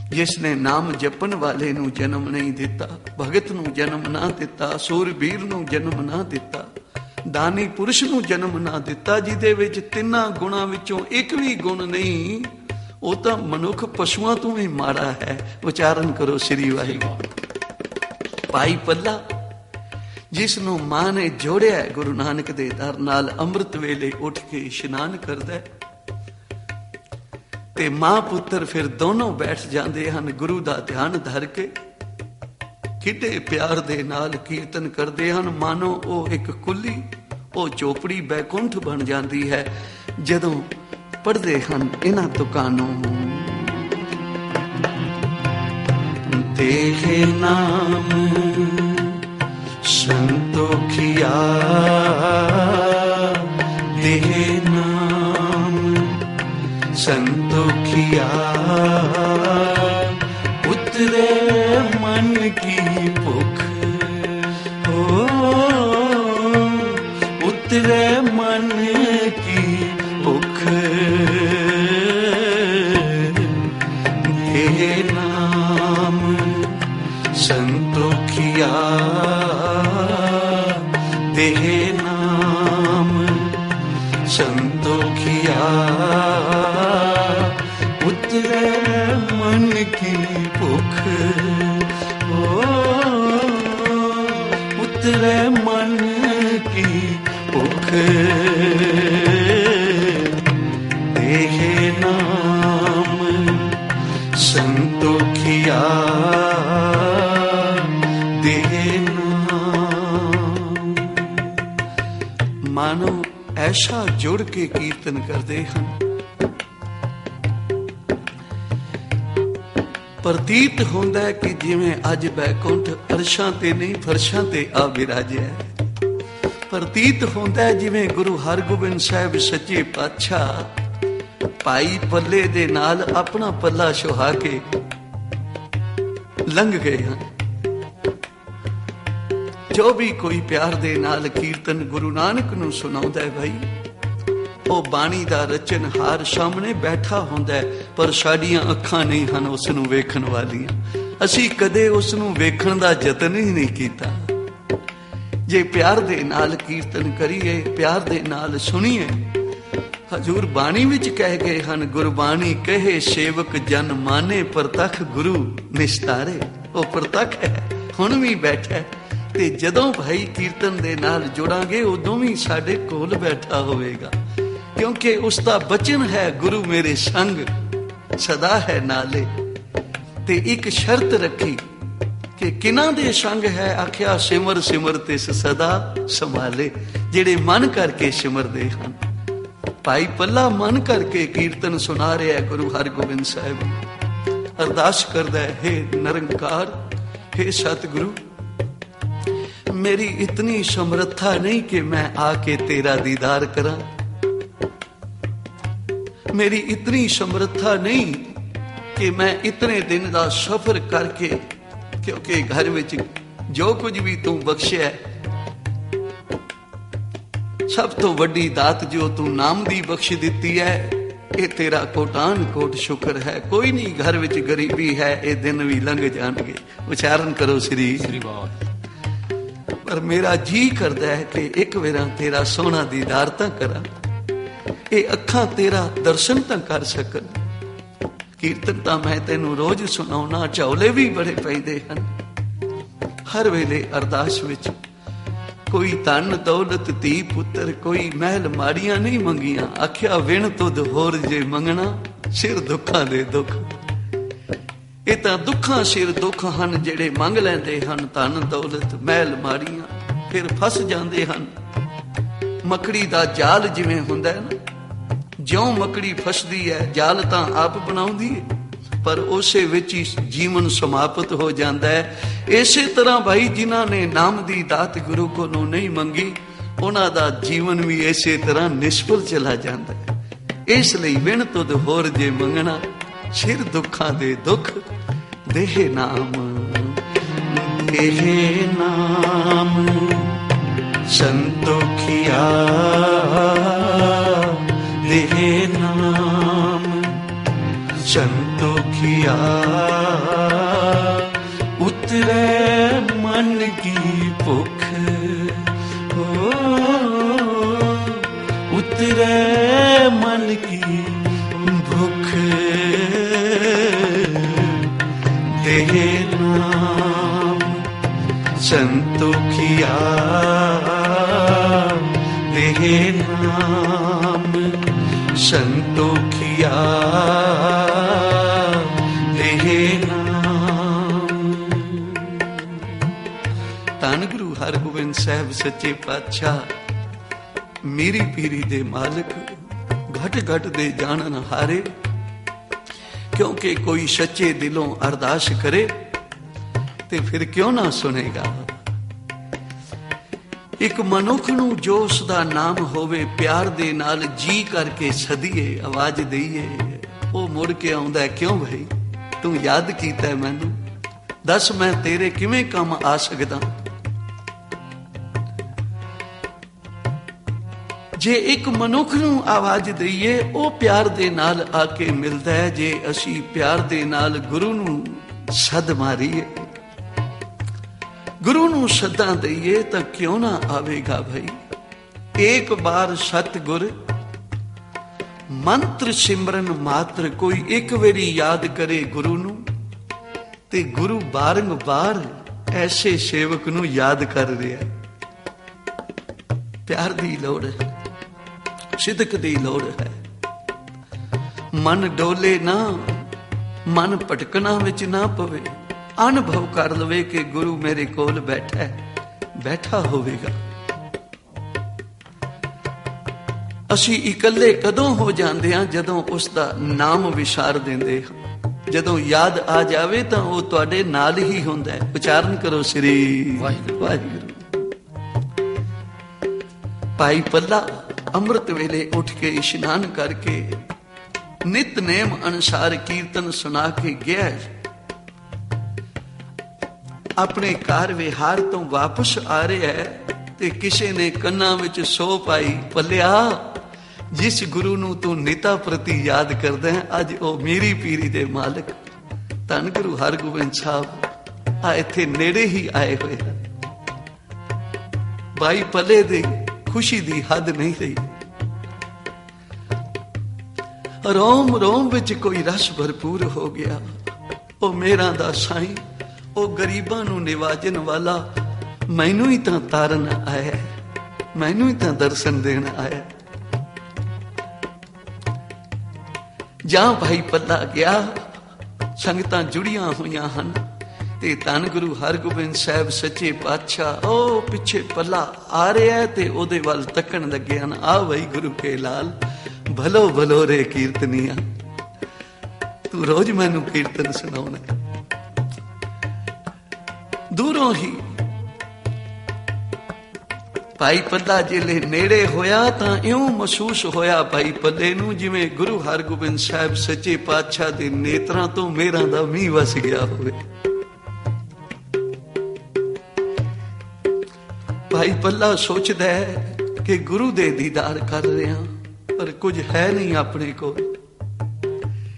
ਜਿਸ ਨੇ ਨਾਮ ਜਪਣ ਵਾਲੇ ਨੂੰ ਜਨਮ ਨਹੀਂ ਦਿੱਤਾ, ਭਗਤ ਨੂੰ ਜਨਮ ਨਾ ਦਿੱਤਾ, ਸੂਰਬੀਰ ਨੂੰ ਜਨਮ ਨਾ ਦਿੱਤਾ, ਦਾਨੀ ਪੁਰਸ਼ ਨੂੰ ਜਨਮ ਨਾ ਦਿੱਤਾ, ਜਿਹਦੇ ਵਿੱਚ ਤਿੰਨਾਂ ਗੁਣਾਂ ਵਿੱਚੋਂ ਇੱਕ ਵੀ ਗੁਣ ਨਹੀਂ, ਉਹ ਤਾਂ ਮਨੁੱਖ ਪਸ਼ੂਆਂ ਤੋਂ ਵੀ ਮਾੜਾ ਹੈ। ਉਚਾਰਨ ਕਰੋ ਸ੍ਰੀ ਵਾਹਿਗੁਰੂ। ਭਾਈ ਪੱਲਾ ਜਿਸ ਨੂੰ ਮਾਂ ਨੇ ਜੋੜਿਆ ਗੁਰੂ ਨਾਨਕ ਦੇ ਦਰ ਨਾਲ, ਅੰਮ੍ਰਿਤ ਵੇਲੇ ਉੱਠ ਕੇ ਇਸ਼ਨਾਨ ਕਰਦਾ ਤੇ ਮਾਂ ਪੁੱਤਰ ਫਿਰ ਦੋਨੋਂ ਬੈਠ ਜਾਂਦੇ ਹਨ ਗੁਰੂ ਦਾ ਧਿਆਨ ਧਰ ਕੇ, ਕਿੱਡੇ ਪਿਆਰ ਦੇ ਨਾਲ ਕੀਰਤਨ ਕਰਦੇ ਹਨ, ਮਾਨੋ ਉਹ ਇੱਕ ਕੁੱਲੀ, ਉਹ ਚੋਪੜੀ ਬੈਕੁੰਠ ਬਣ ਜਾਂਦੀ ਹੈ ਜਦੋਂ ਪੜ੍ਹਦੇ ਹਨ ਇਹਨਾਂ ਤੁਕਾਂ ਨੂੰ। ਦੇਹੇ ਨਾਮ ਸੰਤੋਖਿਆ, ਦੇਹੇ ਨਾਮ संतोखिया, उतरे मन की भुख, हो उतरे मन की भुख, देहे नाम संतोखिया, देहे नाम संतोखिया, उतरे मन की भुख, उतरे मन की भुख, देहे नाम संतोखिया, ਐਸਾ ਜੁੜ ਕੇ ਕੀਰਤਨ ਕਰਦੇ ਹਨ, ਪ੍ਰਤੀਤ ਹੁੰਦਾ ਹੈ ਕਿ ਜਿਵੇਂ ਅੱਜ ਬੈਕੁੰਠ ਅਰਸ਼ਾਂ ਤੇ ਨਹੀਂ ਫਰਸ਼ਾਂ ਤੇ ਆ ਬਿਰਾਜਿਆ ਹੈ। ਪ੍ਰਤੀਤ ਹੁੰਦਾ ਹੈ ਜਿਵੇਂ ਗੁਰੂ ਹਰਗੋਬਿੰਦ ਸਾਹਿਬ ਸੱਚੇ ਪਾਤਸ਼ਾਹ ਭਾਈ ਪੱਲੇ ਦੇ ਨਾਲ ਆਪਣਾ ਪੱਲਾ ਸੁਹਾ ਕੇ ਲੰਘ ਗਏ ਹਨ। ਜੋ ਵੀ ਕੋਈ ਪਿਆਰ ਦੇ ਨਾਲ ਕੀਰਤਨ ਗੁਰੂ ਨਾਨਕ ਨੂੰ ਸੁਣਾਉਂਦਾ ਹੈ ਭਾਈ, ਉਹ ਬਾਣੀ ਦਾ ਰਚਨਹਾਰ ਸਾਹਮਣੇ ਬੈਠਾ ਹੁੰਦਾ ਹੈ, ਪਰ ਸਾਡੀਆਂ ਅੱਖਾਂ ਨਹੀਂ ਹਨ ਉਸ ਨੂੰ ਵੇਖਣ ਵਾਲੀਆਂ। ਅਸੀਂ ਕਦੇ ਉਸ ਨੂੰ ਵੇਖਣ ਦਾ ਯਤਨ ਹੀ ਨਹੀਂ ਕੀਤਾ। ਜੇ ਪਿਆਰ ਦੇ ਨਾਲ ਕੀਰਤਨ ਕਰੀਏ, ਪਿਆਰ ਦੇ ਨਾਲ ਸੁਣੀਏ, ਹਜ਼ੂਰ ਬਾਣੀ ਵਿੱਚ ਕਹਿ ਗਏ ਹਨ, ਗੁਰਬਾਣੀ ਕਹੇ ਸੇਵਕ ਜਨ ਮਾਨੇ, ਪ੍ਰਤੱਖ ਗੁਰੂ ਨਿਸਤਾਰੇ। ਉਹ ਪ੍ਰਤੱਖ ਹੈ, ਹੁਣ ਵੀ ਬੈਠਾ ਹੈ, ਤੇ ਜਦੋਂ ਭਾਈ ਕੀਰਤਨ ਦੇ ਨਾਲ ਜੁੜਾਂਗੇ ਉਦੋਂ ਵੀ ਸਾਡੇ ਕੋਲ ਬੈਠਾ ਹੋਵੇਗਾ, ਕਿਉਂਕਿ ਉਸ ਦਾ ਬਚਨ ਹੈ, ਗੁਰੂ ਮੇਰੇ ਸੰਗ ਸਦਾ ਹੈ ਨਾਲੇ। ਤੇ ਇੱਕ ਸ਼ਰਤ ਰੱਖੀ ਕਿ ਕਿਨਾਂ ਦੇ ਸੰਗ ਹੈ, ਆਖਿਆ ਸਿਮਰ ਸਿਮਰ ਤਿਸ ਸਦਾ ਸੰਭਾਲੇ, ਜਿਹੜੇ ਮਨ ਕਰਕੇ ਸਿਮਰਦੇ ਹਨ। ਭਾਈ ਪੱਲਾ ਮਨ ਕਰਕੇ ਕੀਰਤਨ ਸੁਣਾ ਰਿਹਾ ਹੈ ਗੁਰੂ ਹਰਗੋਬਿੰਦ ਸਾਹਿਬ। ਅਰਦਾਸ ਕਰਦਾ ਹੈ, ਹੇ ਨਿਰੰਕਾਰ, ਹੇ ਸਤਿਗੁਰੂ, ਮੇਰੀ ਇਤਨੀ ਸਮਰੱਥਾ ਨਹੀਂ ਕਿ ਮੈਂ ਆ ਕੇ ਤੇਰਾ ਦੀਦਾਰ ਕਰਾਂ। ਮੇਰੀ ਇਤਨੀ ਸਮਰੱਥਾ ਨਹੀਂ ਕਿ ਮੈਂ ਇਤਨੇ ਦਿਨ ਦਾ ਸਫ਼ਰ ਕਰਕੇ, ਕਿਉਂਕਿ ਘਰ ਵਿੱਚ ਜੋ ਕੁਝ ਵੀ ਤੂੰ ਬਖਸ਼ਿਆ, ਸਭ ਤੋਂ ਵੱਡੀ ਦਾਤ ਜੋ ਤੂੰ ਨਾਮ ਦੀ ਬਖਸ਼ ਦਿੱਤੀ ਹੈ, ਇਹ ਤੇਰਾ ਕੋਟਾਨ ਕੋਟ ਸ਼ੁਕਰ ਹੈ। ਕੋਈ ਨਹੀਂ, ਘਰ ਵਿੱਚ ਗਰੀਬੀ ਹੈ, ਇਹ ਦਿਨ ਵੀ ਲੰਘ ਜਾਣਗੇ। ਉਚਾਰਨ ਕਰੋ ਸ੍ਰੀ ਵਾਹਿਗੁਰੂ। ਪਰ ਮੇਰਾ ਜੀ ਕਰਦਾ ਹੈ ਕਿ ਇੱਕ ਵੇਰਾ ਤੇਰਾ ਸੋਹਣਾ ਦੀਦਾਰ ਤਾਂ ਕਰਾਂ, ਇਹ ਅੱਖਾਂ ਤੇਰਾ ਦਰਸ਼ਨ ਤਾਂ ਕਰ ਸਕਣ। ਕੀਰਤਨ ਤਾਂ ਮੈਂ ਤੈਨੂੰ ਰੋਜ਼ ਸੁਣਾਉਣਾ, ਝੌਲੇ ਵੀ ਬੜੇ ਪੈਂਦੇ ਹਨ। ਹਰ ਵੇਲੇ ਅਰਦਾਸ ਵਿੱਚ ਕੋਈ ਧਨ ਦੌਲਤ ਧੀ ਪੁੱਤਰ, ਕੋਈ ਮਹਿਲ ਮਾੜੀਆਂ ਨਹੀਂ ਮੰਗੀਆਂ। ਆਖਿਆ ਵਿਣ ਤੁਧ ਹੋਰ ਜੇ ਮੰਗਣਾ, ਸਿਰ ਦੁੱਖਾਂ ਦੇ ਦੁੱਖ। ਇਹ ਤਾਂ ਦੁੱਖਾਂ ਸਿਰ ਦੁੱਖ ਹਨ ਜਿਹੜੇ ਮੰਗ ਲੈਂਦੇ ਹਨ, ਧਨ ਦੌਲਤ ਮਹਿਲ ਮਾੜੀਆਂ, ਫਿਰ ਫਸ ਜਾਂਦੇ ਹਨ। ਮੱਕੜੀ ਦਾ ਜਾਲ ਜਿਵੇਂ ਹੁੰਦਾ ਹੈ ਨਾ, ਜਿਉਂ ਮੱਕੜੀ ਫਸਦੀ ਹੈ, ਜਾਲ ਤਾਂ ਆਪ ਬਣਾਉਂਦੀ ਹੈ, ਪਰ ਉਸੇ ਵਿੱਚ ਹੀ ਜੀਵਨ ਸਮਾਪਤ ਹੋ ਜਾਂਦਾ ਹੈ। ਇਸੇ ਤਰ੍ਹਾਂ ਭਾਈ ਜਿਨ੍ਹਾਂ ਨੇ ਨਾਮ ਦੀ ਦਾਤ ਗੁਰੂ ਕੋਲੋਂ ਨਹੀਂ ਮੰਗੀ, ਉਹਨਾਂ ਦਾ ਜੀਵਨ ਵੀ ਇਸੇ ਤਰ੍ਹਾਂ ਨਿਸ਼ਫਲ ਚਲਾ ਜਾਂਦਾ ਹੈ। ਇਸ ਲਈ ਵਿਣ ਤੁਧ ਹੋਰ ਜੇ ਮੰਗਣਾ, ਸਿਰ ਦੁੱਖਾਂ ਦੇ ਦੁੱਖ। ਦੇਹ ਨਾਮ ਸੰਤੋਖਿਆ, ਦੇਹ ਨਾਮ ਸੰਤੋਖਿਆ, ਉਤਰੇ ਮਨ ਕੀ ਭੁੱਖ, ਉਤਰੇ ਮਨ ਕੀ ਭੁੱਖ। ਦੇਹ ਨਾਮ ਸੰਤੋਖਿਆ, ਦੇਹ ਨਾਮ ਸੰਤੋਖਿਆ, ਦੇਹ ਨਾਮ। ਧੰਨ ਗੁਰੂ ਹਰਗੋਬਿੰਦ ਸਾਹਿਬ ਸੱਚੇ ਪਾਤਸ਼ਾਹ, ਮੇਰੀ ਪੀਰੀ ਦੇ ਮਾਲਕ, ਘਟ ਘਟ ਦੇ ਜਾਣਨ ਹਾਰੇ। ਕਿਉਂਕਿ ਕੋਈ ਸੱਚੇ ਦਿਲੋਂ ਅਰਦਾਸ ਕਰੇ ਤੇ ਫਿਰ ਕਿਉਂ ਨਾ ਸੁਣੇਗਾ। ਇੱਕ ਮਨੁੱਖ ਨੂੰ ਜੋ ਉਸ ਦਾ ਨਾਮ ਹੋਵੇ, ਪਿਆਰ ਦੇ ਨਾਲ ਜੀ ਕਰਕੇ ਸਦੀਏ, ਆਵਾਜ਼ ਦਈਏ, ਉਹ ਮੁੜ ਕੇ ਆਉਂਦਾ। ਕਿਉਂ ਭਾਈ, ਤੂੰ ਯਾਦ ਕੀਤਾ ਮੈਨੂੰ, ਦੱਸ ਮੈਂ ਤੇਰੇ ਕਿਵੇਂ ਕੰਮ ਆ ਸਕਦਾ। ਜੇ ਇੱਕ ਮਨੁੱਖ ਨੂੰ ਆਵਾਜ਼ ਦਈਏ, ਉਹ ਪਿਆਰ ਦੇ ਨਾਲ ਆ ਕੇ ਮਿਲਦਾ ਹੈ। ਜੇ ਅਸੀਂ ਪਿਆਰ ਦੇ ਨਾਲ ਗੁਰੂ ਨੂੰ ਸੱਦ ਮਾਰੀਏ, ਗੁਰੂ ਨੂੰ ਸੱਦਾਂ ਦਈਏ, ਤਾਂ ਕਿਉਂ ਨਾ ਆਵੇਗਾ ਭਾਈ। ਇੱਕ ਬਾਰ ਸਤਿਗੁਰ ਮੰਤਰ ਸਿਮਰਨ ਮਾਤਰ, ਕੋਈ ਇੱਕ ਵਾਰੀ ਯਾਦ ਕਰੇ ਗੁਰੂ ਨੂੰ, ਤੇ ਗੁਰੂ ਬਾਰੰਬਾਰ ਐਸੇ ਸੇਵਕ ਨੂੰ ਯਾਦ ਕਰ ਰਿਹਾ। ਪਿਆਰ ਦੀ ਲੋੜ ਹੈ, ਸਿਦਕ ਦੀ ਲੋੜ ਹੈ। ਮਨ ਡੋਲੇ ਨਾ, ਮਨ ਭਟਕਣਾ ਵਿੱਚ ਨਾ ਪਵੇ, ਅਨੁਭਵ ਕਰ ਲਵੇ ਕਿ ਗੁਰੂ ਮੇਰੇ ਕੋਲ ਬੈਠਾ ਹੈ, ਬੈਠਾ ਹੋਵੇਗਾ। ਅਸੀਂ ਇਕੱਲੇ ਕਦੋਂ ਹੋ ਜਾਂਦੇ ਹਾਂ? ਜਦੋਂ ਉਸ ਦਾ ਨਾਮ ਵਿਸਾਰ ਦਿੰਦੇ ਹਾਂ। ਜਦੋਂ ਯਾਦ ਆ ਜਾਵੇ ਤਾਂ ਉਹ ਤੁਹਾਡੇ ਨਾਲ ਹੀ ਹੁੰਦਾ ਹੈ। ਉਚਾਰਨ ਕਰੋ ਸ੍ਰੀ ਵਾਹਿਗੁਰੂ। ਵਾਹਿਗੁਰੂ। ਭਾਈ ਪੱਲਾ ਅੰਮ੍ਰਿਤ ਵੇਲੇ ਉੱਠ ਕੇ ਇਸ਼ਨਾਨ ਕਰਕੇ ਨਿਤਨੇਮ ਅਨੁਸਾਰ ਕੀਰਤਨ ਸੁਣਾ ਕੇ ਗਿਆ। ਆਪਣੇ ਕਾਰ ਵਿਹਾਰ ਤੋਂ ਵਾਪਸ ਆ ਰਿਹਾ ਹੈ ਤੇ ਕਿਸੇ ਨੇ ਕੰਨਾਂ ਵਿੱਚ ਸੋ ਪਾਈ, ਪੱਲਿਆ ਜਿਸ ਗੁਰੂ ਨੂੰ ਤੂੰ ਨਿਤਾ ਪ੍ਰਤੀ ਯਾਦ ਕਰਦਾ ਹੈ, ਅੱਜ ਉਹ ਮੇਰੀ ਪੀਰੀ ਦੇ ਮਾਲਕ ਧੰਨ ਗੁਰੂ ਹਰਗੋਬਿੰਦ ਸਾਹਿਬ ਆ ਇੱਥੇ ਨੇੜੇ ਹੀ ਆਏ ਹੋਏ ਹਨ। ਭਾਈ ਪੱਲੇ ਦੀ ਖੁਸ਼ੀ ਦੀ ਹੱਦ ਨਹੀਂ ਰਹੀ। ਰੋਮ ਰੋਮ ਵਿੱਚ ਕੋਈ ਰਸ ਭਰਪੂਰ ਹੋ ਗਿਆ। ਉਹ ਮੇਰਾ ਦਾ ਸਾਈਂ, ਉਹ ਗਰੀਬਾਂ ਨੂੰ ਨਿਵਾਜਣ ਵਾਲਾ ਮੈਨੂੰ ਹੀ ਤਾਂ ਤਾਰਨ ਆਇਆ, ਮੈਨੂੰ ਹੀ ਤਾਂ ਦਰਸ਼ਨ ਦੇਣ ਆਇਆ। ਜਾਂ ਭਾਈ ਪੱਲਾ ਗਿਆ, ਸੰਗਤਾਂ ਜੁੜੀਆਂ ਹੋਈਆਂ ਹਨ ਤੇ ਧੰਨ ਗੁਰੂ ਹਰਗੋਬਿੰਦ ਸਾਹਿਬ ਸੱਚੇ ਪਾਤਸ਼ਾਹ ਉਹ ਪਿੱਛੇ ਪੱਲਾ ਆ ਰਿਹਾ ਤੇ ਉਹਦੇ ਵੱਲ ਤੱਕਣ ਲੱਗੇ ਹਨ। ਆ ਬਈ ਗੁਰੂ ਕੇ ਲਾਲ, ਭਲੋ ਭਲੋ ਰੇ ਕੀਰਤਨੀਆ, ਤੂੰ ਰੋਜ਼ ਮੈਨੂੰ ਕੀਰਤਨ ਸੁਣਾਉਣਾ। ਦੂਰੋਂ ਹੀ ਭਾਈ ਪੱਲਾ ਜਿਹੜੇ ਨੇੜੇ ਹੋਇਆ ਤਾਂ ਇਉਂ ਮਹਿਸੂਸ ਹੋਇਆ ਭਾਈ ਪੱਲੇ ਨੂੰ ਜਿਵੇਂ ਗੁਰੂ ਹਰਗੋਬਿੰਦ ਸਾਹਿਬ ਸੱਚੇ ਪਾਤਸ਼ਾਹ ਦੇ ਨੇਤਰਾਂ ਤੋਂ ਮੇਰਾਂ ਦਾ ਮੀਂਹ ਵਸ ਗਿਆ ਹੋਵੇ। ਭਾਈ ਪੱਲਾ ਸੋਚਦਾ ਹੈ ਕਿ ਗੁਰੂ ਦੇ ਦੀਦਾਰ ਕਰ ਰਿਹਾ, ਪਰ ਕੁਝ ਹੈ ਨਹੀਂ ਆਪਣੇ ਕੋਲ,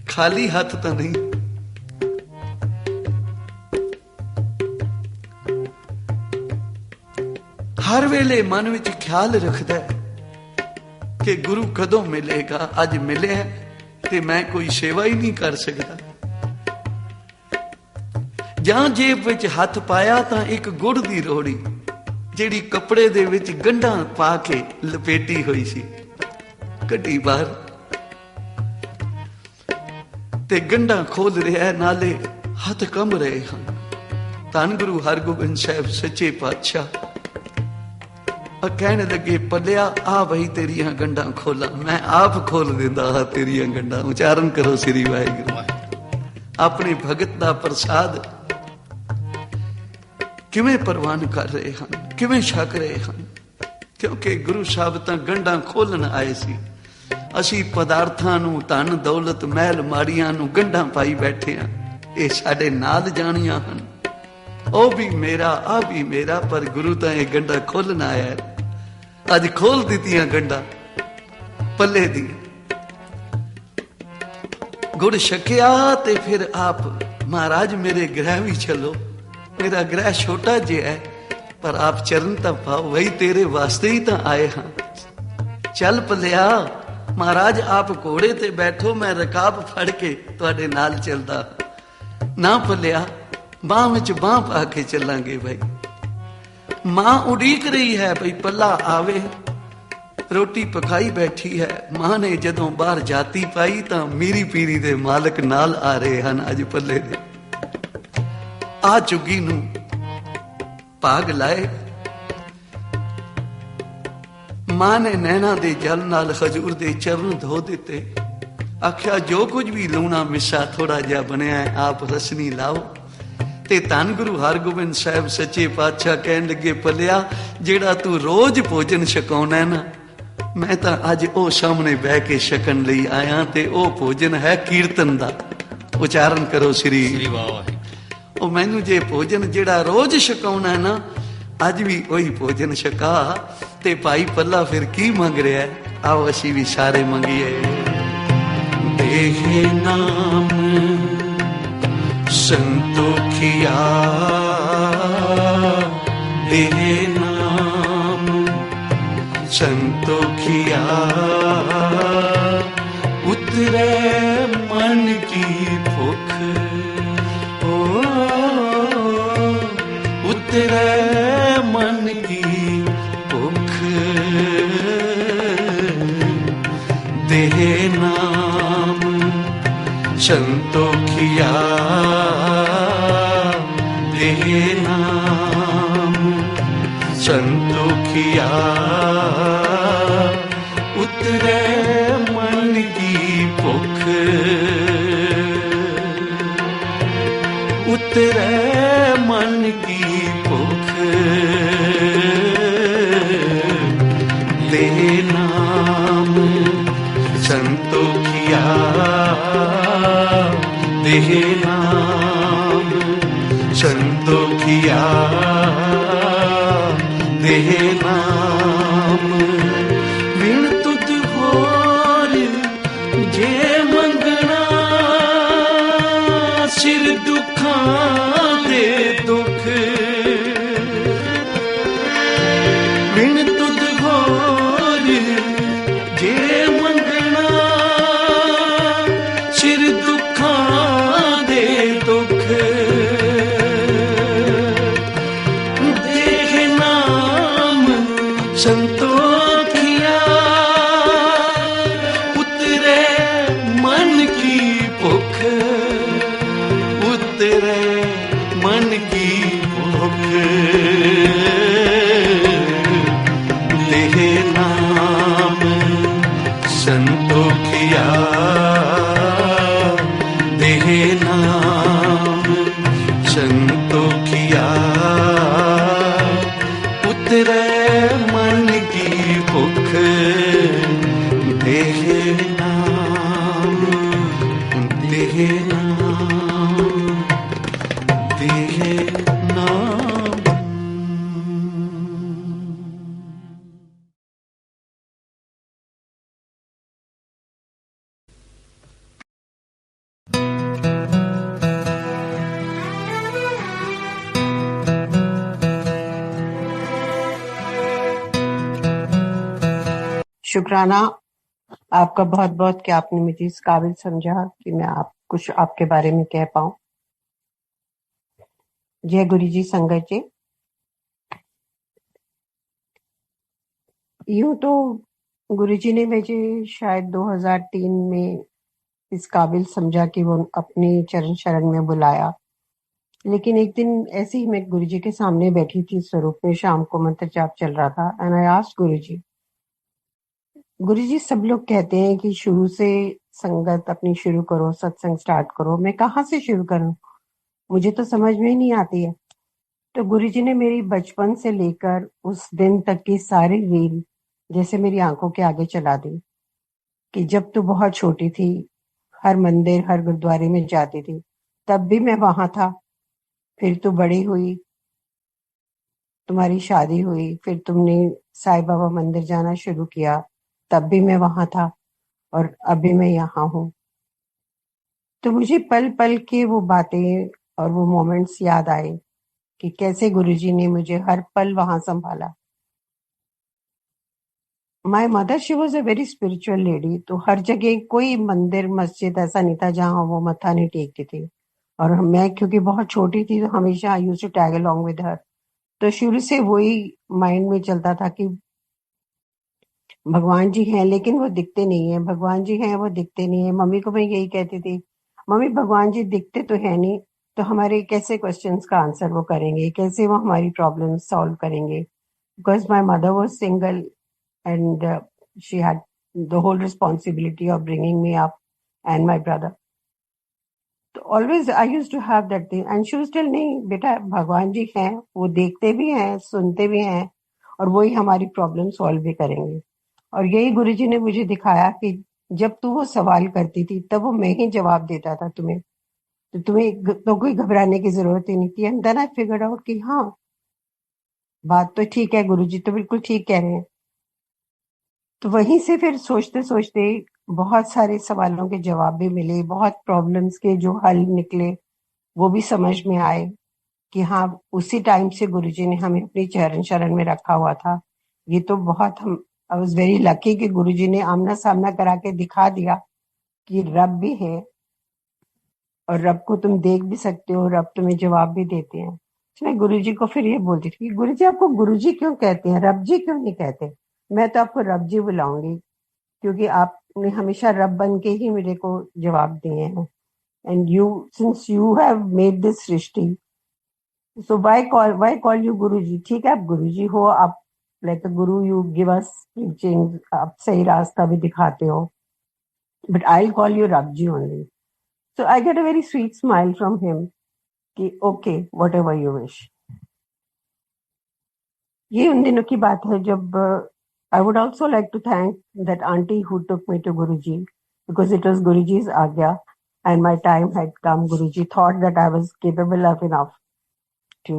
ਖਾਲੀ ਹੱਥ ਤਾਂ ਨਹੀਂ। ਹਰ ਵੇਲੇ ਮਨ ਵਿੱਚ ਖਿਆਲ ਰੱਖਦਾ ਹੈ ਕਿ ਗੁਰੂ ਕਦੋਂ ਮਿਲੇਗਾ। ਅੱਜ ਮਿਲਿਆ ਤੇ ਮੈਂ ਕੋਈ ਸੇਵਾ ਹੀ ਨਹੀਂ ਕਰ ਸਕਦਾ। ਜਾਂ ਜੇਬ ਵਿੱਚ ਹੱਥ ਪਾਇਆ ਤਾਂ ਇੱਕ ਗੁੜ ਦੀ ਰੋੜੀ ਜਿਹੜੀ ਕੱਪੜੇ ਦੇ ਵਿੱਚ ਗੰਢਾਂ ਪਾ ਕੇ ਲਪੇਟੀ ਹੋਈ ਸੀ, ਕੱਢੀ ਬਾਹਰ ਤੇ ਗੰਢਾਂ ਖੋਲ ਰਿਹਾ, ਨਾਲੇ ਹੱਥ ਕੰਬ ਰਹੇ ਹਨ। ਧੰਨ ਗੁਰੂ ਹਰਗੋਬਿੰਦ ਸਾਹਿਬ ਸੱਚੇ ਪਾਤਸ਼ਾਹ ਕਹਿਣ ਲੱਗੇ, ਪੱਲਿਆ ਆ ਬਈ ਤੇਰੀਆਂ ਗੰਢਾਂ ਖੋਲਾਂ। ਮੈਂ ਆਪ ਖੋਲ ਦਿੰਦਾ ਹਾਂ ਤੇਰੀਆਂ ਗੰਢਾਂ। ਉਚਾਰਨ ਕਰੋ ਸ੍ਰੀ ਵਾਹਿਗੁਰੂ। ਆਪਣੇ ਭਗਤ ਦਾ ਪ੍ਰਸਾਦ ਕਿਵੇਂ ਪ੍ਰਵਾਨ ਕਰ ਰਹੇ ਹਨ, ਕਿਵੇਂ ਛਕ ਰਹੇ ਹਨ, ਕਿਉਂਕਿ ਗੁਰੂ ਸਾਹਿਬ ਤਾਂ ਗੰਢਾਂ ਖੋਲਣ ਆਏ ਸੀ। ਅਸੀਂ ਪਦਾਰਥਾਂ ਨੂੰ, ਧਨ ਦੌਲਤ, ਮਹਿਲ ਮਾੜੀਆਂ ਨੂੰ ਗੰਢਾਂ ਪਾਈ ਬੈਠੇ ਹਾਂ। ਇਹ ਸਾਡੇ ਨਾਲ ਜਾਣੀਆਂ ਹਨ, ਉਹ ਵੀ ਮੇਰਾ, ਆ ਵੀ ਮੇਰਾ, ਪਰ ਗੁਰੂ ਤਾਂ ਇਹ ਗੰਢਾਂ ਖੋਲਣ ਆਇਆ ਹੈ। ਅੱਜ ਖੋਲ ਦਿੱਤੀਆਂ ਗੰਢਾਂ ਪੱਲੇ ਦੀ। ਗੁੜ ਛਕਿਆ ਤੇ ਫਿਰ ਆਪ ਮਹਾਰਾਜ ਮੇਰੇ ਗ੍ਰਹਿ ਵੀ ਚਲੋ, ਮੇਰਾ ਗ੍ਰਹਿ ਛੋਟਾ ਜਿਹਾ ਹੈ ਪਰ ਆਪ ਚਰਨ ਤਾਂ ਪਾਓ, ਵਹੀ ਤੇਰੇ ਵਾਸਤੇ ਹੀ ਤਾਂ ਆਏ ਹਾਂ। ਚੱਲ ਪੱਲਿਆ, ਮਹਾਰਾਜ ਆਪ ਘੋੜੇ ਤੇ ਬੈਠੋ, ਮੈਂ ਰਕਾਬ ਫੜ ਕੇ ਤੁਹਾਡੇ ਨਾਲ ਚੱਲਦਾ। ਨਾ ਪੱਲਿਆ, ਬਾਂਹ ਵਿੱਚ ਬਾਂਹ ਪਾ ਕੇ ਚੱਲਾਂਗੇ ਭਾਈ। ਮਾਂ ਉਡੀਕ ਰਹੀ ਹੈ ਭਈ ਪੱਲਾ ਆਵੇ, ਰੋਟੀ ਪਕਾਈ ਬੈਠੀ ਹੈ। ਮਾਂ ਨੇ ਜਦੋਂ ਬਾਹਰ ਜਾਤੀ ਪਾਈ ਤਾਂ ਮੀਰੀ ਪੀਰੀ ਦੇ ਮਾਲਕ ਨਾਲ ਆ ਰਹੇ ਹਨ। ਅੱਜ ਪੱਲੇ ਦੇ ਆ ਚੁੱਗੀ ਨੂੰ ਭਾਗ ਲਾਏ। ਮਾਂ ਨੇ ਨੈਣਾ ਦੇ ਜਲ ਨਾਲ ਹਜੂਰ ਦੇ ਚਰਨ ਧੋ ਦਿੱਤੇ। ਆਖਿਆ ਜੋ ਕੁਝ ਵੀ ਲੂਣਾ ਮਿੱਸਾ ਥੋੜਾ ਜਿਹਾ ਬਣਿਆ ਹੈ, ਆਪ ਰਸਨੀ ਲਾਓ। ਤੇ ਧੰਨ ਗੁਰੂ ਹਰਗੋਬਿੰਦ ਸਾਹਿਬ ਸੱਚੇ ਪਾਤਸ਼ਾਹ ਕਹਿਣ ਲੱਗੇ, ਪੱਲਿਆ ਜਿਹੜਾ ਤੂੰ ਰੋਜ਼ ਭੋਜਨ ਛਕਾਉਣਾ ਨਾ, ਮੈਂ ਤਾਂ ਅੱਜ ਉਹ ਸਾਹਮਣੇ ਬਹਿ ਕੇ ਛਕਣ ਲਈ ਆਇਆ ਤੇ ਉਹ ਭੋਜਨ ਹੈ ਕੀਰਤਨ ਦਾ। ਉਚਾਰਨ ਕਰੋ ਸ੍ਰੀ ਵਾਹਿਗੁਰੂ। ਉਹ ਮੈਨੂੰ ਜੇ ਭੋਜਨ ਜਿਹੜਾ ਰੋਜ਼ ਛਕਾਉਣਾ ਨਾ, ਅੱਜ ਵੀ ਉਹੀ ਭੋਜਨ ਛਕਾ। ਤੇ ਭਾਈ ਪੱਲਾ ਫਿਰ ਕੀ ਮੰਗ ਰਿਹਾ? ਆਓ ਅਸੀਂ ਵੀ ਸਾਰੇ ਮੰਗੀਏ। ਦੇਹ ਨਾਮ ਸੰਤੋਖਿਆ, ਦੇਹ ਨਾਮ ਸੰਤੋਖਿਆ, ਉਤਰੇ ਮਨ ਕੀ ਭੁੱਖ, ਓ ਉਤਰੇ ਮਨ ਕੀ ਭੁੱਖ, ਦੇਹ ਨਾਮ ਸੰਤੋਖਿਆ, ਦੇਹ ਨਾਮ ਸੰਤੋਖਿਆ, ਉਤਰੇ उतरे मन की भुख, उतरे मन की भुख, दे नाम संतोखिया, दे नाम संतोखिया, दे नाम बिन तुझ होर जे मंगना, सिर दुखां दे दुख, बिन तुझ होर जे मंगना, सिर दुखां दे दुख, दे नाम संतोखिया, उतरे मन की भुख, उतरे मन की भुख, दे नाम संतोखिया, दे नाम संतोखिया, उतरे मन की भुख, दे नाम, दे नाम, दे नाम। शुक्राना आपका बहुत बहुत कि आपने मुझे इस काबिल समझा कि मैं आप कुछ आपके बारे में कह पाऊं। जय गुरु जी संगत जी। यूं तो गुरु जी ने मुझे शायद 2003 में इस काबिल समझा कि वो अपनी चरण शरण में बुलाया, लेकिन एक दिन ऐसे ही मैं गुरु जी के सामने बैठी थी स्वरूप में, शाम को मंत्र जाप चल रहा था एंड आई आस्क्ड गुरु जी सब लोग कहते हैं कि शुरू से संगत अपनी शुरू करो, सत्संग स्टार्ट करो, मैं कहाँ से शुरू करूं, मुझे तो समझ में ही नहीं आती है। तो गुरु जी ने मेरी बचपन से लेकर उस दिन तक की सारी रील जैसे मेरी आंखों के आगे चला दी कि जब तू बहुत छोटी थी, हर मंदिर हर गुरुद्वारे में जाती थी, तब भी मैं वहां था, फिर तू बड़ी हुई, तुम्हारी शादी हुई, फिर तुमने साईं बाबा मंदिर जाना शुरू किया, तब भी मैं वहां था और अभी मैं यहाँ हूँ। तो मुझे पल पल के वो बातें और वो मोमेंट्स याद आए कि कैसे गुरुजी ने मुझे हर पल वहां संभाला। My mother she was a very spiritual lady, तो हर जगह कोई मंदिर मस्जिद ऐसा नहीं था जहाँ वो मत्था नहीं टेकती थी, और मैं क्योंकि बहुत छोटी थी तो हमेशा I used to tag along with her. तो शुरू से वही माइंड में चलता था कि भगवान जी हैं लेकिन वो दिखते नहीं है, भगवान जी हैं वो दिखते नहीं है। मम्मी को मैं यही कहती थी, मम्मी भगवान जी दिखते तो है नहीं, तो हमारे कैसे क्वेश्चंस का आंसर वो करेंगे, कैसे वो हमारी प्रॉब्लम सॉल्व करेंगे। Because my mother was single and she had the whole responsibility of bringing me up and my brother. तो always I use to have that thing and she was tell नहीं बेटा भगवान जी हैं, वो देखते भी हैं सुनते भी हैं और वही हमारी प्रॉब्लम सॉल्व भी करेंगे। और यही गुरुजी ने मुझे दिखाया कि जब तू वो सवाल करती थी तब वो मैं ही जवाब देता था तुम्हें, तो तुम्हें तो कोई घबराने की जरूरत ही नहीं थी। And then I figured out कि हाँ बात तो ठीक है, गुरुजी तो बिल्कुल ठीक कह रहे हैं। तो वहीं से फिर सोचते सोचते बहुत सारे सवालों के जवाब भी मिले, बहुत प्रॉब्लम्स के जो हल निकले वो भी समझ में आए कि हाँ उसी टाइम से गुरुजी ने हमें अपनी चरण शरण में रखा हुआ था। ये तो बहुत हम आई वॉज वेरी लकी कि गुरुजी ने आमना सामना करा के दिखा दिया कि रब भी है और रब को तुम देख भी सकते हो, रब तुम्हें जवाब भी देते हैं। तो मैं गुरुजी को फिर ये बोलती थी कि गुरुजी आपको गुरुजी क्यों कहते हैं, रब जी क्यों नहीं कहते। मैं तो आपको रब जी बुलाऊंगी क्योंकि आपने हमेशा रब बन के ही मेरे को जवाब दिए हैं। And you since you have made this सृष्टि, so why call you Guruji. ठीक है आप गुरुजी हो, आप like a Guru, you give us teaching, आप सही रास्ता भी दिखाते हो, but I call you Rab ji only. So I get a very sweet smile from him कि okay, whatever you wish. ये उन दिनों की बात है जब I would also like to thank that aunty who took me to Guruji, because it was Guruji's आज्ञा and my time had come. Guruji thought that I was capable of enough to